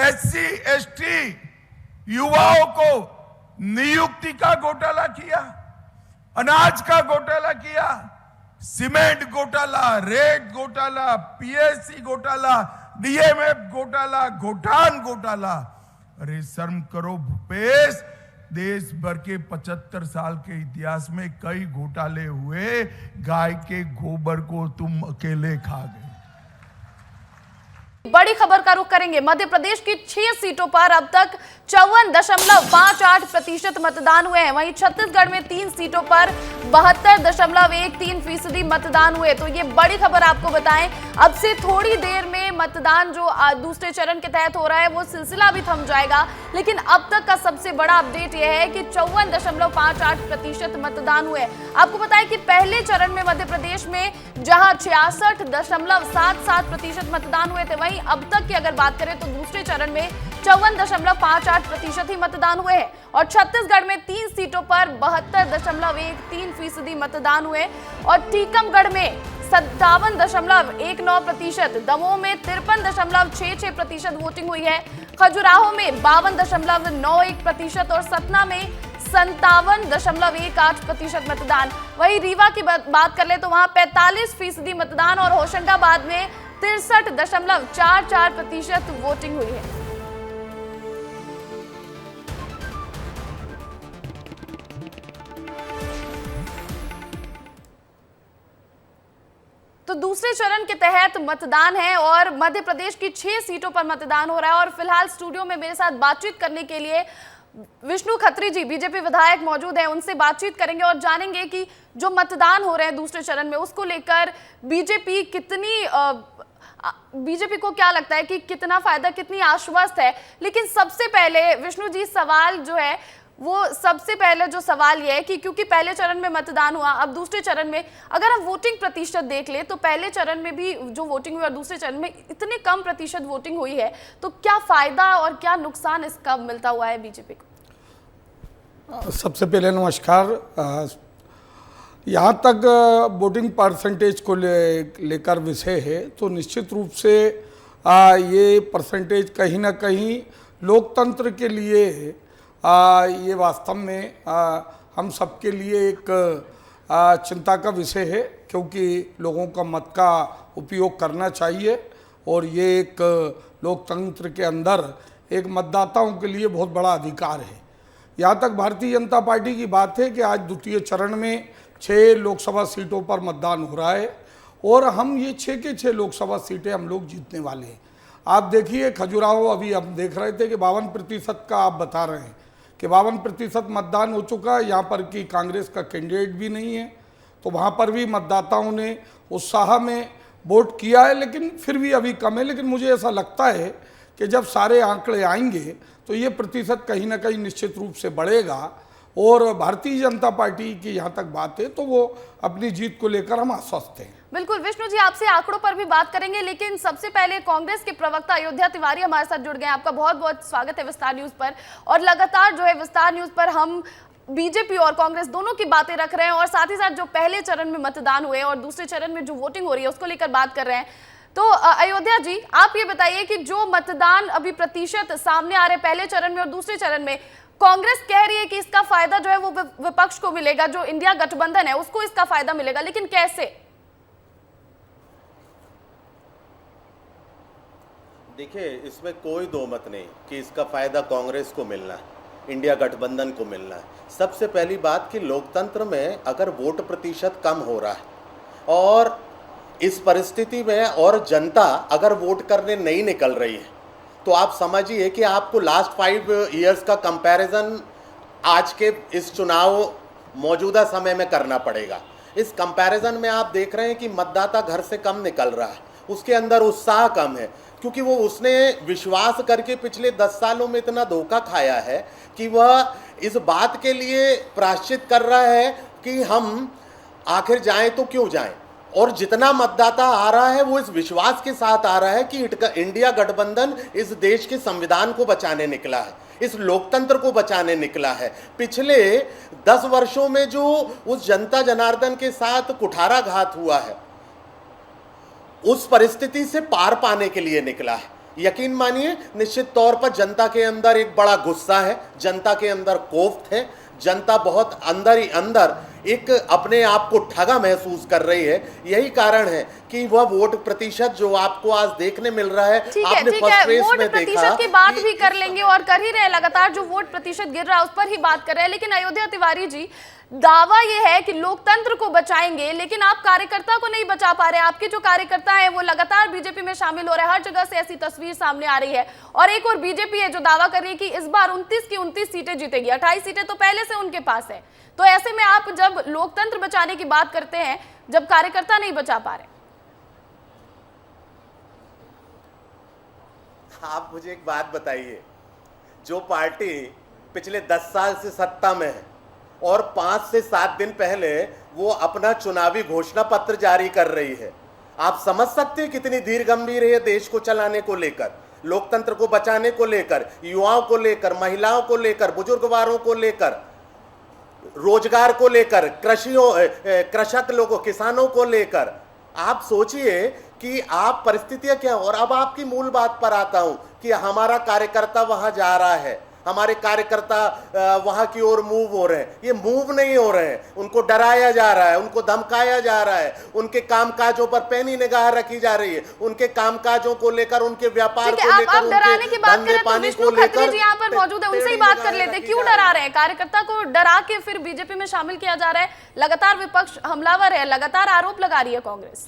SC ST युवाओं को नियुक्ति का घोटाला किया, अनाज का घोटाला किया, सीमेंट घोटाला, रेत घोटाला, PSC घोटाला, DMF घोटाला, गोठान घोटाला। अरे शर्म करो भूपेश, देश भर के 75 साल के इतिहास में कई घोटाले हुए, गाय के गोबर को तुम अकेले खा गए। बड़ी खबर का रुख करेंगे। मध्य प्रदेश की 6 सीटों पर अब तक 54.58% मतदान हुए हैं। वहीं छत्तीसगढ़ में 3 सीटों पर 72.13% मतदान हुए। तो ये बड़ी खबर आपको बताएं। अब से थोड़ी देर में मतदान जो दूसरे चरण के तहत हो रहा है वो सिलसिला भी थम जाएगा, लेकिन अब तक का सबसे बड़ा अपडेट यह है कि 54.58% मतदान हुए। आपको बताएं कि पहले चरण में मध्य प्रदेश में जहां 66.77% मतदान हुए थे, वहीं अब तक की अगर बात करें तो दूसरे चरण में 54.58% ही मतदान हुए हैं। और छत्तीसगढ़ में 3 सीटों पर 72.13% मतदान हुए और टीकमगढ़ में 57.19%, दमोह में 53.66% वोटिंग हुई है, खजुराहो में 52.91% और सतना में 57.18% मतदान। वहीं रीवा की बात कर ले तो वहां 45% मतदान और होशंगाबाद में 63.44% वोटिंग हुई है। तो दूसरे चरण के तहत मतदान है और मध्य प्रदेश की 6 सीटों पर मतदान हो रहा है। और फिलहाल स्टूडियो में मेरे साथ बातचीत करने के लिए विष्णु खत्री जी, बीजेपी विधायक मौजूद हैं। उनसे बातचीत करेंगे और जानेंगे कि जो मतदान हो रहे हैं दूसरे चरण में उसको लेकर बीजेपी को क्या लगता है कि कितना फायदा, कितनी आश्वस्त है। लेकिन सबसे पहले विष्णु जी, सवाल जो है वो सबसे पहले जो सवाल ये है कि क्योंकि पहले चरण में मतदान हुआ, अब दूसरे चरण में अगर हम वोटिंग प्रतिशत देख ले तो पहले चरण में भी जो वोटिंग हुई और दूसरे चरण में इतने कम प्रतिशत वोटिंग हुई है, तो क्या फायदा और क्या नुकसान इसका मिलता हुआ है बीजेपी को? सबसे पहले नमस्कार। यहाँ तक वोटिंग परसेंटेज को लेकर विषय है तो निश्चित रूप से ये परसेंटेज कहीं ना कहीं लोकतंत्र के लिए ये वास्तव में हम सबके लिए एक चिंता का विषय है, क्योंकि लोगों का मत का उपयोग करना चाहिए और ये एक लोकतंत्र के अंदर एक मतदाताओं के लिए बहुत बड़ा अधिकार है। यहाँ तक भारतीय जनता पार्टी की बात है कि आज द्वितीय चरण में 6 लोकसभा सीटों पर मतदान हो रहा है और हम ये 6 के 6 लोकसभा सीटें हम लोग जीतने वाले हैं। आप देखिए खजुराहो, अभी हम देख रहे थे कि 52% का आप बता रहे हैं कि 52% मतदान हो चुका है। यहाँ पर कि कांग्रेस का कैंडिडेट भी नहीं है, तो वहाँ पर भी मतदाताओं ने उत्साह में वोट किया है, लेकिन फिर भी अभी कम है। लेकिन मुझे ऐसा लगता है कि जब सारे आंकड़े आएंगे तो ये प्रतिशत कहीं ना कहीं निश्चित रूप से बढ़ेगा। और भारतीय जनता पार्टी की यहाँ तक बात है तो वो अपनी जीत को लेकर हम आश्वस्त हैं। बिल्कुल विष्णु जी, आपसे आंकड़ों पर भी बात करेंगे, लेकिन सबसे पहले कांग्रेस के प्रवक्ता अयोध्या तिवारी हमारे साथ जुड़ गए हैं। आपका बहुत बहुत स्वागत है विस्तार न्यूज पर। और लगातार जो है विस्तार न्यूज पर हम बीजेपी और कांग्रेस दोनों की बातें रख रहे हैं और साथ ही साथ जो पहले चरण में मतदान हुए और दूसरे चरण में जो वोटिंग हो रही है उसको लेकर बात कर रहे हैं। तो अयोध्या जी, आप ये बताइए कि जो मतदान अभी प्रतिशत सामने आ रहे पहले चरण में और दूसरे चरण में, कांग्रेस कह रही है कि इसका फायदा जो है वो विपक्ष को मिलेगा, जो इंडिया गठबंधन है उसको इसका फायदा मिलेगा, लेकिन कैसे? देखिए, इसमें कोई दो मत नहीं कि इसका फायदा कांग्रेस को मिलना है, इंडिया गठबंधन को मिलना है। सबसे पहली बात कि लोकतंत्र में अगर वोट प्रतिशत कम हो रहा है और इस परिस्थिति में और जनता अगर वोट करने नहीं निकल रही है, तो आप समझिए कि आपको लास्ट 5 इयर्स का कंपैरिजन आज के इस चुनाव मौजूदा समय में करना पड़ेगा। इस कंपैरिजन में आप देख रहे हैं कि मतदाता घर से कम निकल रहा है, उसके अंदर उत्साह कम है, क्योंकि वो उसने विश्वास करके पिछले 10 सालों में इतना धोखा खाया है कि वह इस बात के लिए प्रायश्चित कर रहा है कि हम आखिर जाएं तो क्यों जाएं। और जितना मतदाता आ रहा है वो इस विश्वास के साथ आ रहा है कि इंडिया गठबंधन इस देश के संविधान को बचाने निकला है, इस लोकतंत्र को बचाने निकला है। पिछले 10 वर्षों में जो उस जनता जनार्दन के साथ कुठाराघात हुआ है, उस परिस्थिति से पार पाने के लिए निकला है। यकीन मानिए, निश्चित तौर पर जनता के अंदर एक बड़ा गुस्सा है, जनता के अंदर कोफ्त है, जनता बहुत अंदर ही अंदर एक अपने आप को ठगा महसूस कर रही है। यही कारण है कि वह वोट प्रतिशत जो आपको आज देखने मिल रहा है, आपने फर्स्ट रेस में देखा। प्रतिशत की बात भी कर लेंगे और कर ही रहे, लगातार जो वोट प्रतिशत गिर रहा है उस पर ही बात कर रहे हैं। लेकिन अयोध्या तिवारी जी, दावा ये है कि लोकतंत्र को बचाएंगे, लेकिन आप कार्यकर्ता को नहीं बचा पा रहे। आपके जो कार्यकर्ता हैं वो लगातार बीजेपी में शामिल हो रहे हैं, हर जगह से ऐसी तस्वीर सामने आ रही है। और एक और बीजेपी है जो दावा कर रही है कि इस बार 29 की 29 सीटें जीतेगी, 28 सीटें तो पहले से उनके पास है। तो ऐसे में आप जब लोकतंत्र बचाने की बात करते हैं, जब कार्यकर्ता नहीं बचा पा रहे। आप मुझे एक बात बताइए, जो पार्टी पिछले 10 साल से सत्ता में है और 5 से 7 दिन पहले वो अपना चुनावी घोषणा पत्र जारी कर रही है, आप समझ सकते हैं कितनी धीर गंभीर है देश को चलाने को लेकर, लोकतंत्र को बचाने को लेकर, युवाओं को लेकर, महिलाओं को लेकर, बुजुर्गवारों को लेकर, रोजगार को लेकर, कृषक लोगों, किसानों को लेकर। आप सोचिए कि आप परिस्थितियां क्या। और अब आपकी मूल बात पर आता हूं कि हमारा कार्यकर्ता वहां जा रहा है, हमारे कार्यकर्ता वहां की ओर मूव हो रहे हैं। ये मूव नहीं हो रहे हैं, उनको डराया जा रहा है, उनको धमकाया जा रहा है, उनके कामकाजों पर पैनी निगाह रखी जा रही है, उनके कामकाजों को लेकर, उनके व्यापार को लेकर, आप डराने की बात करें तो विष्णु खत्री जी यहाँ पर मौजूद है, उनसे ही बात कर लेते हैं। क्यों डरा रहे हैं? कार्यकर्ता को डरा के फिर बीजेपी में शामिल किया जा रहा है। लगातार विपक्ष हमलावर है, लगातार आरोप लगा रही है कांग्रेस।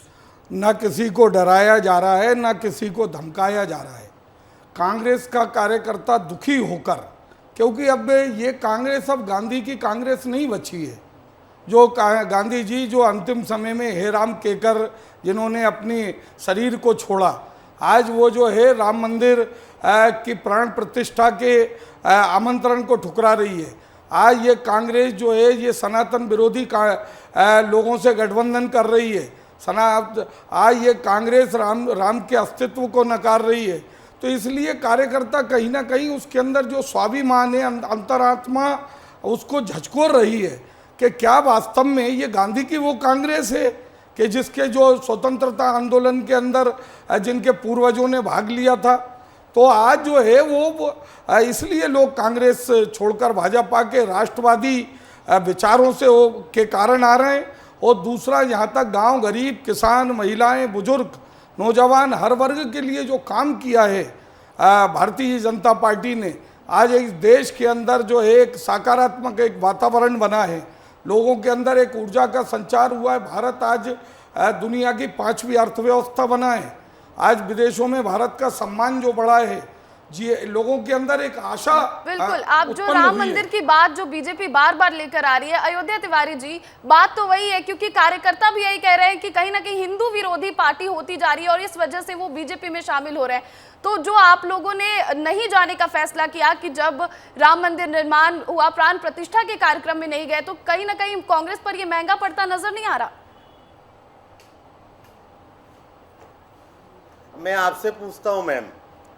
ना किसी को डराया जा रहा है, ना किसी को धमकाया जा रहा है। कांग्रेस का कार्यकर्ता दुखी होकर, क्योंकि अब ये कांग्रेस अब गांधी की कांग्रेस नहीं बची है। जो गांधी जी जो अंतिम समय में हेराम केकर जिन्होंने अपनी शरीर को छोड़ा, आज वो जो है राम मंदिर की प्राण प्रतिष्ठा के आमंत्रण को ठुकरा रही है। आज ये कांग्रेस जो है ये सनातन विरोधी लोगों से गठबंधन कर रही है। आज ये कांग्रेस राम के अस्तित्व को नकार रही है। तो इसलिए कार्यकर्ता कहीं ना कहीं उसके अंदर जो स्वाभिमान है, अंतरात्मा उसको झकझोर रही है कि क्या वास्तव में ये गांधी की वो कांग्रेस है कि जिसके जो स्वतंत्रता आंदोलन के अंदर जिनके पूर्वजों ने भाग लिया था। तो आज जो है वो इसलिए लोग कांग्रेस छोड़कर भाजपा के राष्ट्रवादी विचारों से के कारण आ रहे हैं। और दूसरा, यहाँ तक गांव, गरीब, किसान, महिलाएं, बुजुर्ग, नौजवान, हर वर्ग के लिए जो काम किया है भारतीय जनता पार्टी ने, आज इस देश के अंदर जो है एक सकारात्मक एक वातावरण बना है, लोगों के अंदर एक ऊर्जा का संचार हुआ है। भारत आज दुनिया की 5वीं अर्थव्यवस्था बना है। आज विदेशों में भारत का सम्मान जो बढ़ा है, जी लोगों के अंदर एक आशा। बिल्कुल, आप जो राम मंदिर की बात जो बीजेपी बार बार लेकर आ रही है, अयोध्या तिवारी जी, बात तो वही है, क्योंकि कार्यकर्ता भी यही कह रहे हैं कि कहीं ना कहीं हिंदू विरोधी पार्टी होती जा रही है और इस वजह से वो बीजेपी में शामिल हो रहे हैं। तो जो आप लोगों ने नहीं जाने का फैसला किया कि जब राम मंदिर निर्माण हुआ, प्राण प्रतिष्ठा के कार्यक्रम में नहीं गए, तो कहीं ना कहीं कांग्रेस पर यह महंगा पड़ता नजर नहीं आ रहा? मैं आपसे पूछता हूं मैम,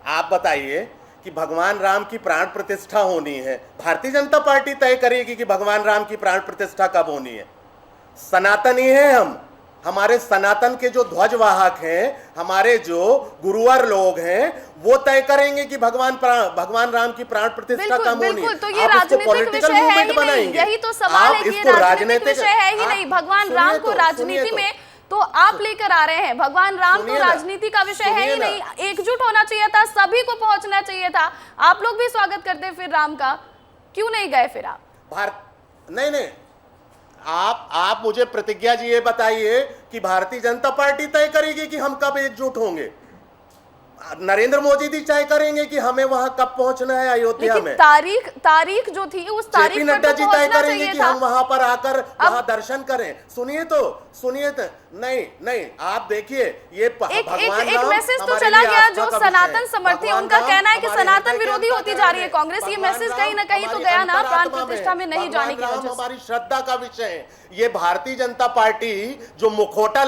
आप बताइए कि भगवान राम की प्राण प्रतिष्ठा होनी है, भारतीय जनता पार्टी तय करेगी कि भगवान राम की प्राण प्रतिष्ठा कब होनी है। सनातनी है हम, हमारे सनातन के जो ध्वजवाहक हैं, हमारे जो गुरुवर लोग हैं, वो तय करेंगे कि भगवान राम की प्राण प्रतिष्ठा कब होनी है। तो ये राजनीतिक विषय है ही नहीं, यही तो सवाल है कि ये राजनीतिक विषय है ही नहीं। भगवान राम को राजनीति में तो आप लेकर आ रहे हैं, भगवान राम तो राजनीति का विषय है ही नहीं। एकजुट होना चाहिए था, सभी को पहुंचना चाहिए था। आप लोग भी स्वागत करते फिर राम का, क्यों नहीं गए फिर आप? नहीं, आप मुझे प्रतिज्ञा जी ये बताइए कि भारतीय जनता पार्टी तय करेगी कि हम कब एकजुट होंगे, नरेंद्र मोदी जी तय करेंगे कि हमें वहां कब पहुंचना है अयोध्या में। तारीख जो थी उस तारीख पर नड्डा जी तय करेंगे कि हम वहां पर आकर वहां दर्शन करें। सुनिए तो नहीं, आप देखिए ये भगवान एक मैसेज तो चला गया, जो सनातन समर्थी उनका कहना है कि सनातन विरोधी होती जा रही है कांग्रेस। ये मैसेज कहीं ना कहीं तो गया ना प्राण प्रतिष्ठा में नहीं जाने की वजह से। हमारी श्रद्धा का विषय है। ये भारतीय जनता पार्टी जो मुखौटा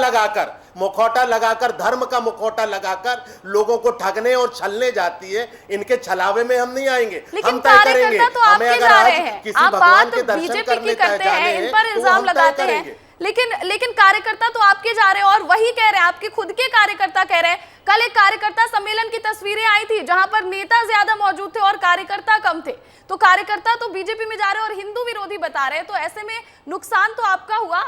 लगाकर धर्म का मुखौटा लगाकर लोगों को ठगने और छलने जाती है, इनके छलावे में हम नहीं आएंगे। हम तय करेंगे, हमें अगर आज किसी भगवान के दर्शन करने जाने हैं, इन पर इल्जाम लगाते हैं, लेकिन कार्यकर्ता तो आपके जा रहे हैं और वही कह रहे हैं, आपके खुद के कार्यकर्ता कह रहे हैं। कल एक कार्यकर्ता सम्मेलन की तस्वीरें आई थी जहां पर नेता ज्यादा मौजूद थे और कार्यकर्ता कम थे। तो कार्यकर्ता तो बीजेपी में जा रहे हैं और हिंदू विरोधी बता रहे हैं, तो ऐसे में नुकसान तो आपका हुआ।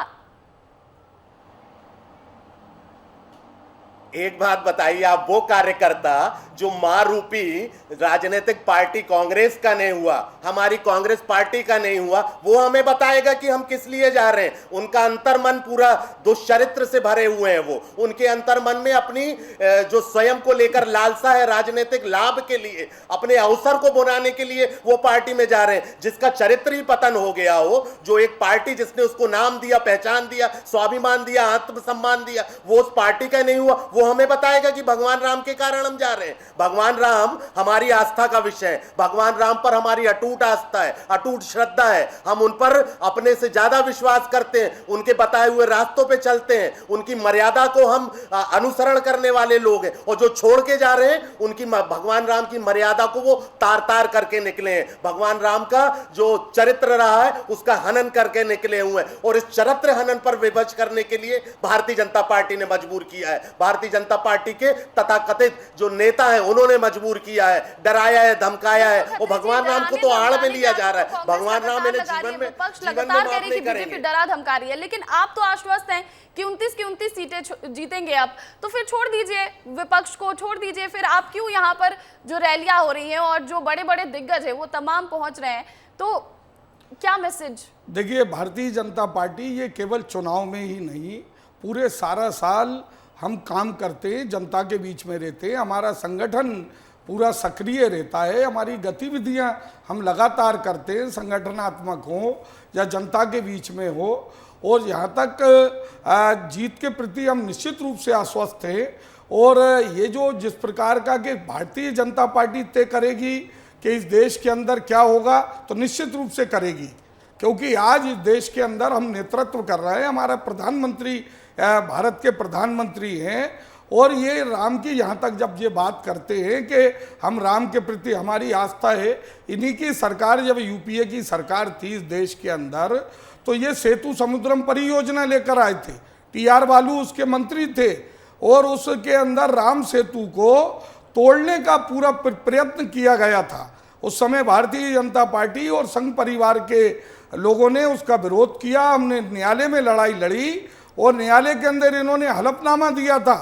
एक बात बताइए, आप वो कार्यकर्ता जो मां रूपी राजनीतिक पार्टी कांग्रेस का नहीं हुआ, हमारी कांग्रेस पार्टी का नहीं हुआ, वो हमें बताएगा कि हम किस लिए जा रहे हैं। उनका अंतर्मन पूरा दुष्चरित्र से भरे हुए हैं। वो उनके अंतर्मन में अपनी जो स्वयं को लेकर लालसा है, राजनीतिक लाभ के लिए, अपने अवसर को बनाने के लिए वो पार्टी में जा रहे हैं, जिसका चरित्र ही पतन हो गया हो। जो एक पार्टी जिसने उसको नाम दिया, पहचान दिया, स्वाभिमान दिया, आत्मसम्मान दिया, वो उस पार्टी का नहीं हुआ। वो हमें बताएगा कि भगवान राम के कारण हम जा रहे हैं। भगवान राम हमारी आस्था का विषय है। भगवान राम पर हमारी अटूट आस्था है, अटूट श्रद्धा है। हम उन पर अपने से ज्यादा विश्वास करते हैं, उनके बताए हुए रास्तों पे चलते हैं, उनकी मर्यादा को हम अनुसरण करने वाले लोग हैं। और जो छोड़ के जा रहे हैं, उनकी भगवान राम की मर्यादा को वो तार तार करके निकले हैं। भगवान राम का जो चरित्र रहा है उसका हनन करके निकले हुए हैं। और इस चरित्र हनन पर विभज करने के लिए भारतीय जनता पार्टी ने मजबूर किया है। भारतीय जनता पार्टी के तथाकथित जो नेता हैं उन्होंने मजबूर किया है, डराया है, धमकाया है। और भगवान राम को तो आड़ में लिया जा रहा है। भगवान राम इन्हें जीवन में माफ नहीं करेंगे। डरा धमका रही है, लेकिन आप तो आश्वस्त हैं कि 29 की 29 सीटें जीतेंगे। अब तो फिर छोड़ दीजिए, विपक्ष को छोड़ दीजिए। फिर आप क्यों यहाँ पर जो रैलियां हो रही हैं और जो बड़े बड़े दिग्गज हैं वो तमाम पहुंच रहे हैं, तो क्या मैसेज? देखिए, भारतीय जनता पार्टी ये केवल चुनाव में ही नहीं, पूरे सारा साल हम काम करते हैं, जनता के बीच में रहते हैं, हमारा संगठन पूरा सक्रिय रहता है, हमारी गतिविधियां हम लगातार करते हैं, संगठनात्मक हो या जनता के बीच में हो। और यहाँ तक जीत के प्रति हम निश्चित रूप से आश्वस्त हैं। और ये जो जिस प्रकार का कि भारतीय जनता पार्टी तय करेगी कि इस देश के अंदर क्या होगा, तो निश्चित रूप से करेगी, क्योंकि आज इस देश के अंदर हम नेतृत्व कर रहे हैं। हमारा प्रधानमंत्री भारत के प्रधानमंत्री हैं। और ये राम की, यहाँ तक जब ये बात करते हैं कि हम राम के प्रति हमारी आस्था है, इन्हीं की सरकार, जब यूपीए की सरकार थी इस देश के अंदर, तो ये सेतु समुद्रम परियोजना लेकर आए थे। टीआर बालू उसके मंत्री थे और उसके अंदर राम सेतु को तोड़ने का पूरा प्रयत्न किया गया था। उस समय भारतीय जनता पार्टी और संघ परिवार के लोगों ने उसका विरोध किया। हमने न्यायालय में लड़ाई लड़ी और न्यायालय के अंदर इन्होंने हलफनामा दिया था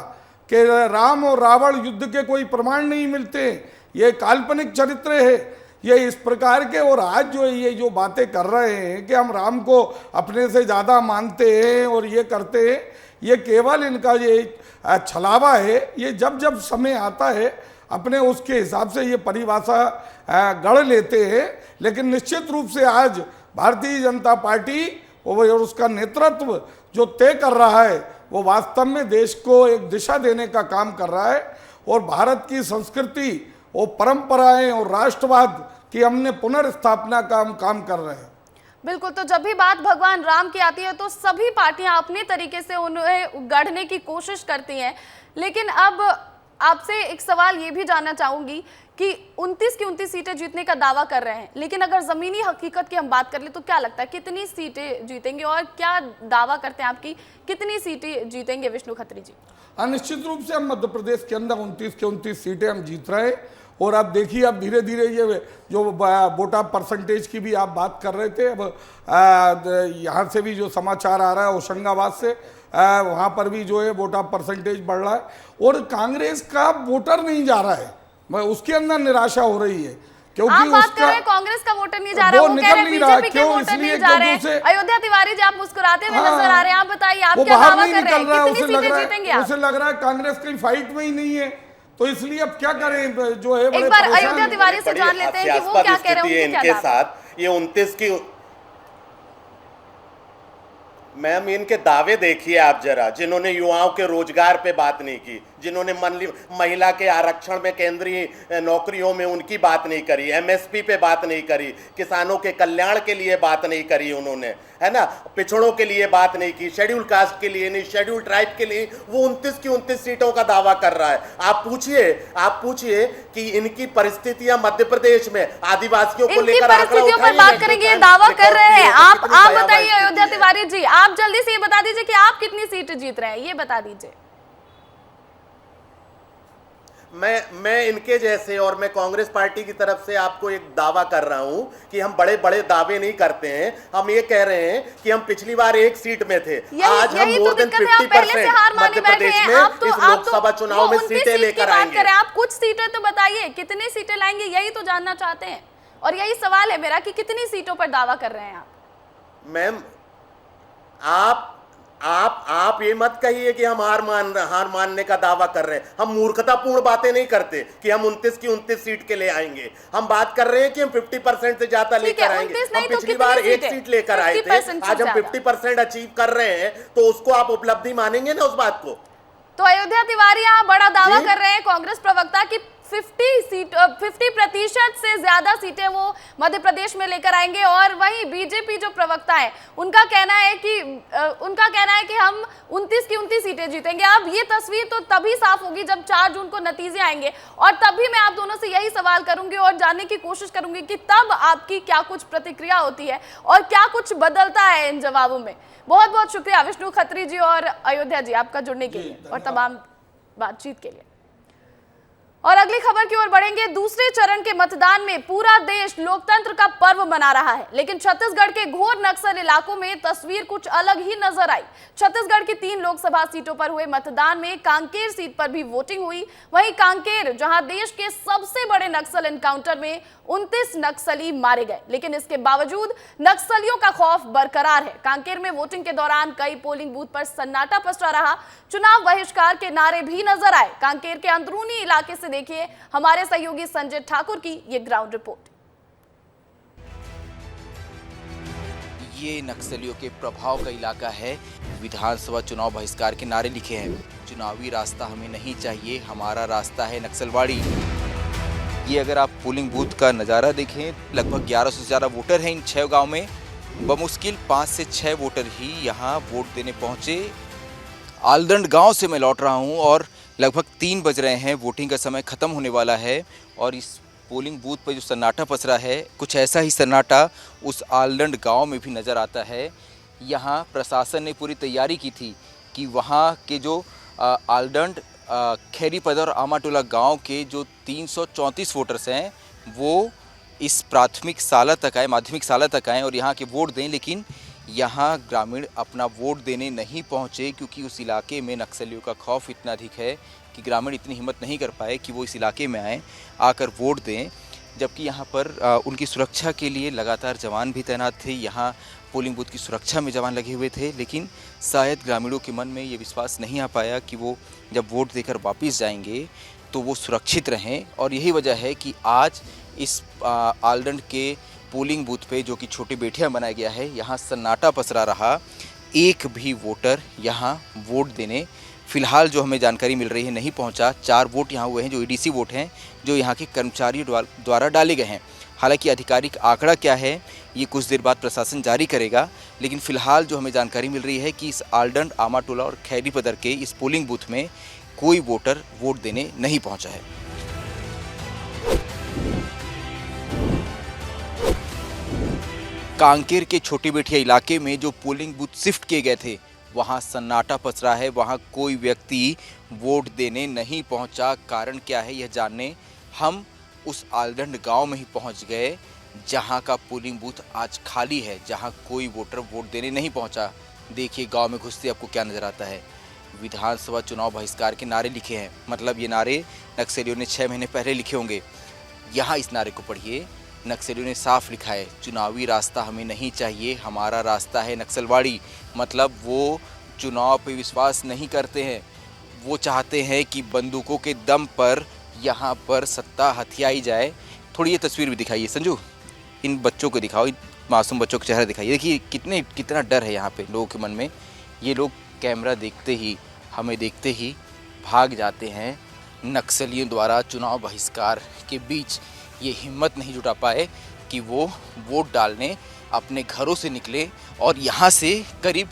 कि राम और रावण युद्ध के कोई प्रमाण नहीं मिलते, ये काल्पनिक चरित्र है, ये इस प्रकार के। और आज जो ये जो बातें कर रहे हैं कि हम राम को अपने से ज़्यादा मानते हैं और ये करते हैं, ये केवल इनका ये छलावा है। ये जब जब समय आता है अपने उसके हिसाब से ये परिभाषा गढ़ लेते हैं। लेकिन निश्चित रूप से आज भारतीय जनता पार्टी और उसका नेतृत्व जो तय कर रहा है, वो वास्तव में देश को एक दिशा देने का काम कर रहा है। और भारत की संस्कृति और परंपराएं और राष्ट्रवाद की हमने पुनर्स्थापना का हम काम कर रहे हैं। बिल्कुल, तो जब भी बात भगवान राम की आती है तो सभी पार्टियां अपने तरीके से उन्हें गढ़ने की कोशिश करती हैं। लेकिन अब आपसे एक सवाल ये भी जानना चाहूंगी कि 29 की 29 सीटें जीतने का दावा कर रहे हैं, लेकिन अगर जमीनी हकीकत की हम बात कर ले तो क्या लगता है कितनी सीटें जीतेंगे और क्या दावा करते हैं आपकी कितनी सीटें जीतेंगे विष्णु खत्री जी? निश्चित रूप से हम मध्य प्रदेश के अंदर 29 की 29 सीटें हम जीत रहे हैं। और अब देखिए, अब धीरे धीरे ये जो वोटा परसेंटेज की भी आप बात कर रहे थे, अब यहाँ से भी जो समाचार आ रहा है होशंगाबाद से, वहाँ पर भी जो है वोटा परसेंटेज बढ़ रहा है। और कांग्रेस का वोटर नहीं जा रहा है, उसके अंदर निराशा हो रही है, क्योंकि आप बात कर रहे हैं कांग्रेस का वोटर नहीं जा रहा, वो कह रहे हैं बीजेपी के वोटर नहीं जा रहे हैं। अयोध्या तिवारी जी, आप मुस्कुराते हुए नजर आ रहे हैं, आप बताइए आप क्या दावा कर रहे हैं, कितनी सीटें जीतेंगे आप? उसे लग रहा है कांग्रेस कहीं फाइट में ही नहीं है, तो इसलिए अब क्या करें, जो है एक बार अयोध्या तिवारी से जान लेते हैं कि वो क्या कह रहे हैं इनके साथ। ये 29 की, मैम इनके दावे देखिए आप जरा, जिन्होंने युवाओं के रोजगार पे बात नहीं की, जिन्होंने महिला के आरक्षण में केंद्रीय नौकरियों में उनकी बात नहीं करी, एमएसपी पे बात नहीं करी, किसानों के कल्याण के लिए बात नहीं करी उन्होंने, है ना, पिछड़ों के लिए बात नहीं की, शेड्यूल कास्ट के लिए नहीं, शेड्यूल ट्राइब के लिए, वो 29 की 29 सीटों का दावा कर रहा है। आप पूछिए कि इनकी परिस्थितियां मध्य प्रदेश में आदिवासियों को लेकर परिस्थितियों पर बात करेंगे, दावा कर रहे हैं आप बताइए अयोध्या तिवारी जी, आप जल्दी से ये बता दीजिए कि आप कितनी सीटें जीत रहे हैं, ये बता दीजिए। मैं इनके जैसे और मैं कांग्रेस पार्टी की तरफ से आपको एक दावा कर रहा हूं कि हम बड़े बड़े दावे नहीं करते हैं। हम ये कह रहे हैं कि हम पिछली बार एक सीट में थे, आज हम मोर देन 50% मध्य प्रदेश में इस लोकसभा चुनाव में सीटें लेकर आएंगे। आप कुछ सीटें तो बताइए, कितनी सीटें लाएंगे, यही तो जानना चाहते हैं। और यही सवाल है मेरा कि कितनी सीटों पर दावा कर रहे हैं आप? मैम आप ये मत कहिए कि हम हार मानने का दावा कर रहे हैं। हम मूर्खतापूर्ण बातें नहीं करते कि हम 29 की 29 सीट के ले आएंगे। हम बात कर रहे हैं कि हम 50% से ज्यादा लेकर आएंगे। हम पिछली बार एक सीट लेकर आए थे, आज हम 50% अचीव कर रहे हैं, तो उसको आप उपलब्धि मानेंगे ना उस बात को? तो अयोध्या तिवारी यहाँ बड़ा दावा कर रहे हैं कांग्रेस प्रवक्ता की 50% से ज्यादा सीटें वो मध्य प्रदेश में लेकर आएंगे। और वहीं बीजेपी जो प्रवक्ता है उनका कहना है कि हम 29 की 29 सीटें जीतेंगे। अब ये तस्वीर तो तभी साफ होगी जब 4 जून को नतीजे आएंगे, और तभी मैं आप दोनों से यही सवाल करूंगी और जानने की कोशिश करूंगी कि तब आपकी क्या कुछ प्रतिक्रिया होती है और क्या कुछ बदलता है इन जवाबों में। बहुत बहुत शुक्रिया विष्णु खत्री जी और अयोध्या जी आपका जुड़ने के लिए और तमाम बातचीत के लिए। और अगली खबर की ओर बढ़ेंगे। दूसरे चरण के मतदान में पूरा देश लोकतंत्र का पर्व मना रहा है, लेकिन छत्तीसगढ़ के घोर नक्सल इलाकों में तस्वीर कुछ अलग ही नजर आई। छत्तीसगढ़ की 3 लोकसभा सीटों पर हुए मतदान में कांकेर सीट पर भी वोटिंग हुई। वहीं कांकेर, जहां देश के सबसे बड़े नक्सल एनकाउंटर में 29 नक्सली मारे गए, लेकिन इसके बावजूद नक्सलियों का खौफ बरकरार है। कांकेर में वोटिंग के दौरान कई पोलिंग बूथ पर सन्नाटा पसरा रहा। चुनाव बहिष्कार के नारे भी नजर आए। कांकेर के अंदरूनी इलाके से देखिए हमारे सहयोगी संजय ठाकुर की ये ग्राउंड रिपोर्ट। ये नक्सलियों के प्रभाव का इलाका है। विधानसभा चुनाव बहिष्कार के नारे लिखे हैं। चुनावी रास्ता हमें नहीं चाहिए, हमारा रास्ता है नक्सलवाड़ी। ये अगर आप पोलिंग बूथ का नज़ारा देखें, लगभग 1100 से ज़्यादा वोटर हैं इन 6 गांव में। बमुश्किल 5 से 6 वोटर ही यहाँ वोट देने पहुँचे। आलदंड गांव से मैं लौट रहा हूं और लगभग 3 बज रहे हैं, वोटिंग का समय ख़त्म होने वाला है। और इस पोलिंग बूथ पर जो सन्नाटा पसरा है, कुछ ऐसा ही सन्नाटा उस आलदंड गांव में भी नज़र आता है। यहाँ प्रशासन ने पूरी तैयारी की थी कि वहाँ के जो आलदंड, खैरीपद और आमाटोला गांव के जो 334 वोटर्स हैं वो इस प्राथमिक शाला तक आए, माध्यमिक शाला तक आए और यहाँ के वोट दें। लेकिन यहाँ ग्रामीण अपना वोट देने नहीं पहुँचे, क्योंकि उस इलाके में नक्सलियों का खौफ इतना अधिक है कि ग्रामीण इतनी हिम्मत नहीं कर पाए कि वो इस इलाके में आएँ, आकर वोट दें। जबकि यहाँ पर उनकी सुरक्षा के लिए लगातार जवान भी तैनात थे। यहाँ पोलिंग बूथ की सुरक्षा में जवान लगे हुए थे, लेकिन शायद ग्रामीणों के मन में ये विश्वास नहीं आ पाया कि वो जब वोट देकर वापस जाएंगे तो वो सुरक्षित रहें। और यही वजह है कि आज इस आलदंड के पोलिंग बूथ पे, जो कि छोटी बेटियां बनाया गया है, यहाँ सन्नाटा पसरा रहा। एक भी वोटर यहाँ वोट देने फ़िलहाल जो हमें जानकारी मिल रही है नहीं पहुँचा। 4 वोट यहाँ हुए हैं जो ईडीसी वोट हैं, जो यहाँ के कर्मचारियों द्वारा डाले गए हैं। हालांकि आधिकारिक आंकड़ा क्या है ये कुछ देर बाद प्रशासन जारी करेगा, लेकिन फ़िलहाल जो हमें जानकारी मिल रही है कि इस आलदंड, आमाटोला और खैरीपदर के इस पोलिंग बूथ में कोई वोटर वोट देने नहीं पहुँचा है। कांकेर के छोटी बेटिया इलाके में जो पोलिंग बूथ शिफ्ट किए गए थे, वहाँ सन्नाटा पसरा है। वहाँ कोई व्यक्ति वोट देने नहीं पहुँचा। कारण क्या है यह जानने हम उस आलदंड गांव में ही पहुँच गए, जहाँ का पोलिंग बूथ आज खाली है, जहाँ कोई वोटर वोट देने नहीं पहुँचा। देखिए गांव में घुसते आपको क्या नज़र आता है। विधानसभा चुनाव बहिष्कार के नारे लिखे हैं, मतलब ये नारे नक्सलियों ने 6 महीने पहले लिखे होंगे। यहाँ इस नारे को पढ़िए, नक्सलियों ने साफ लिखा है, चुनावी रास्ता हमें नहीं चाहिए, हमारा रास्ता है नक्सलवाड़ी। मतलब वो चुनाव पे विश्वास नहीं करते हैं। वो चाहते हैं कि बंदूकों के दम पर यहाँ पर सत्ता हथियाई जाए। थोड़ी ये तस्वीर भी दिखाइए संजू, इन बच्चों को दिखाओ, इन मासूम बच्चों के चेहरा दिखाइए। देखिए कितना डर है यहाँ पे लोगों के मन में। ये लोग कैमरा देखते ही, हमें देखते ही भाग जाते हैं। नक्सलियों द्वारा चुनाव बहिष्कार के बीच ये हिम्मत नहीं जुटा पाए कि वो वोट डालने अपने घरों से निकले और यहाँ से करीब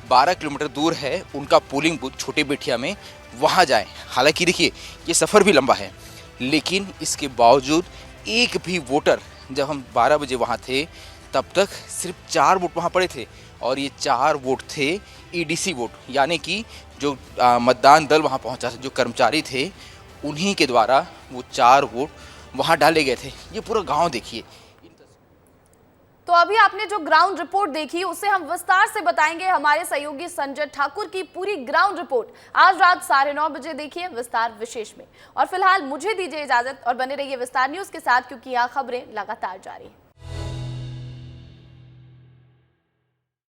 12 किलोमीटर दूर है उनका पोलिंग बूथ छोटे बेटिया में, वहाँ जाएं। हालांकि देखिए ये सफ़र भी लंबा है, लेकिन इसके बावजूद एक भी वोटर, जब हम 12 बजे वहाँ थे तब तक सिर्फ 4 वोट वहाँ पड़े थे, और ये 4 वोट थे ईडीसी वोट, यानी कि जो मतदान दल वहाँ पहुँचा, जो कर्मचारी थे उन्हीं के द्वारा वो 4 वोट वहां डाले गए थे। ये पूरा गांव देखिए। तो अभी आपने जो ग्राउंड रिपोर्ट देखी उसे हम विस्तार से बताएंगे हमारे सहयोगी संजय ठाकुर की पूरी ग्राउंड रिपोर्ट आज रात 9:30 बजे देखिए विस्तार विशेष में। और फिलहाल मुझे दीजिए इजाजत और बने रहिए विस्तार न्यूज के साथ, क्योंकि यहाँ खबरें लगातार जारी हैं।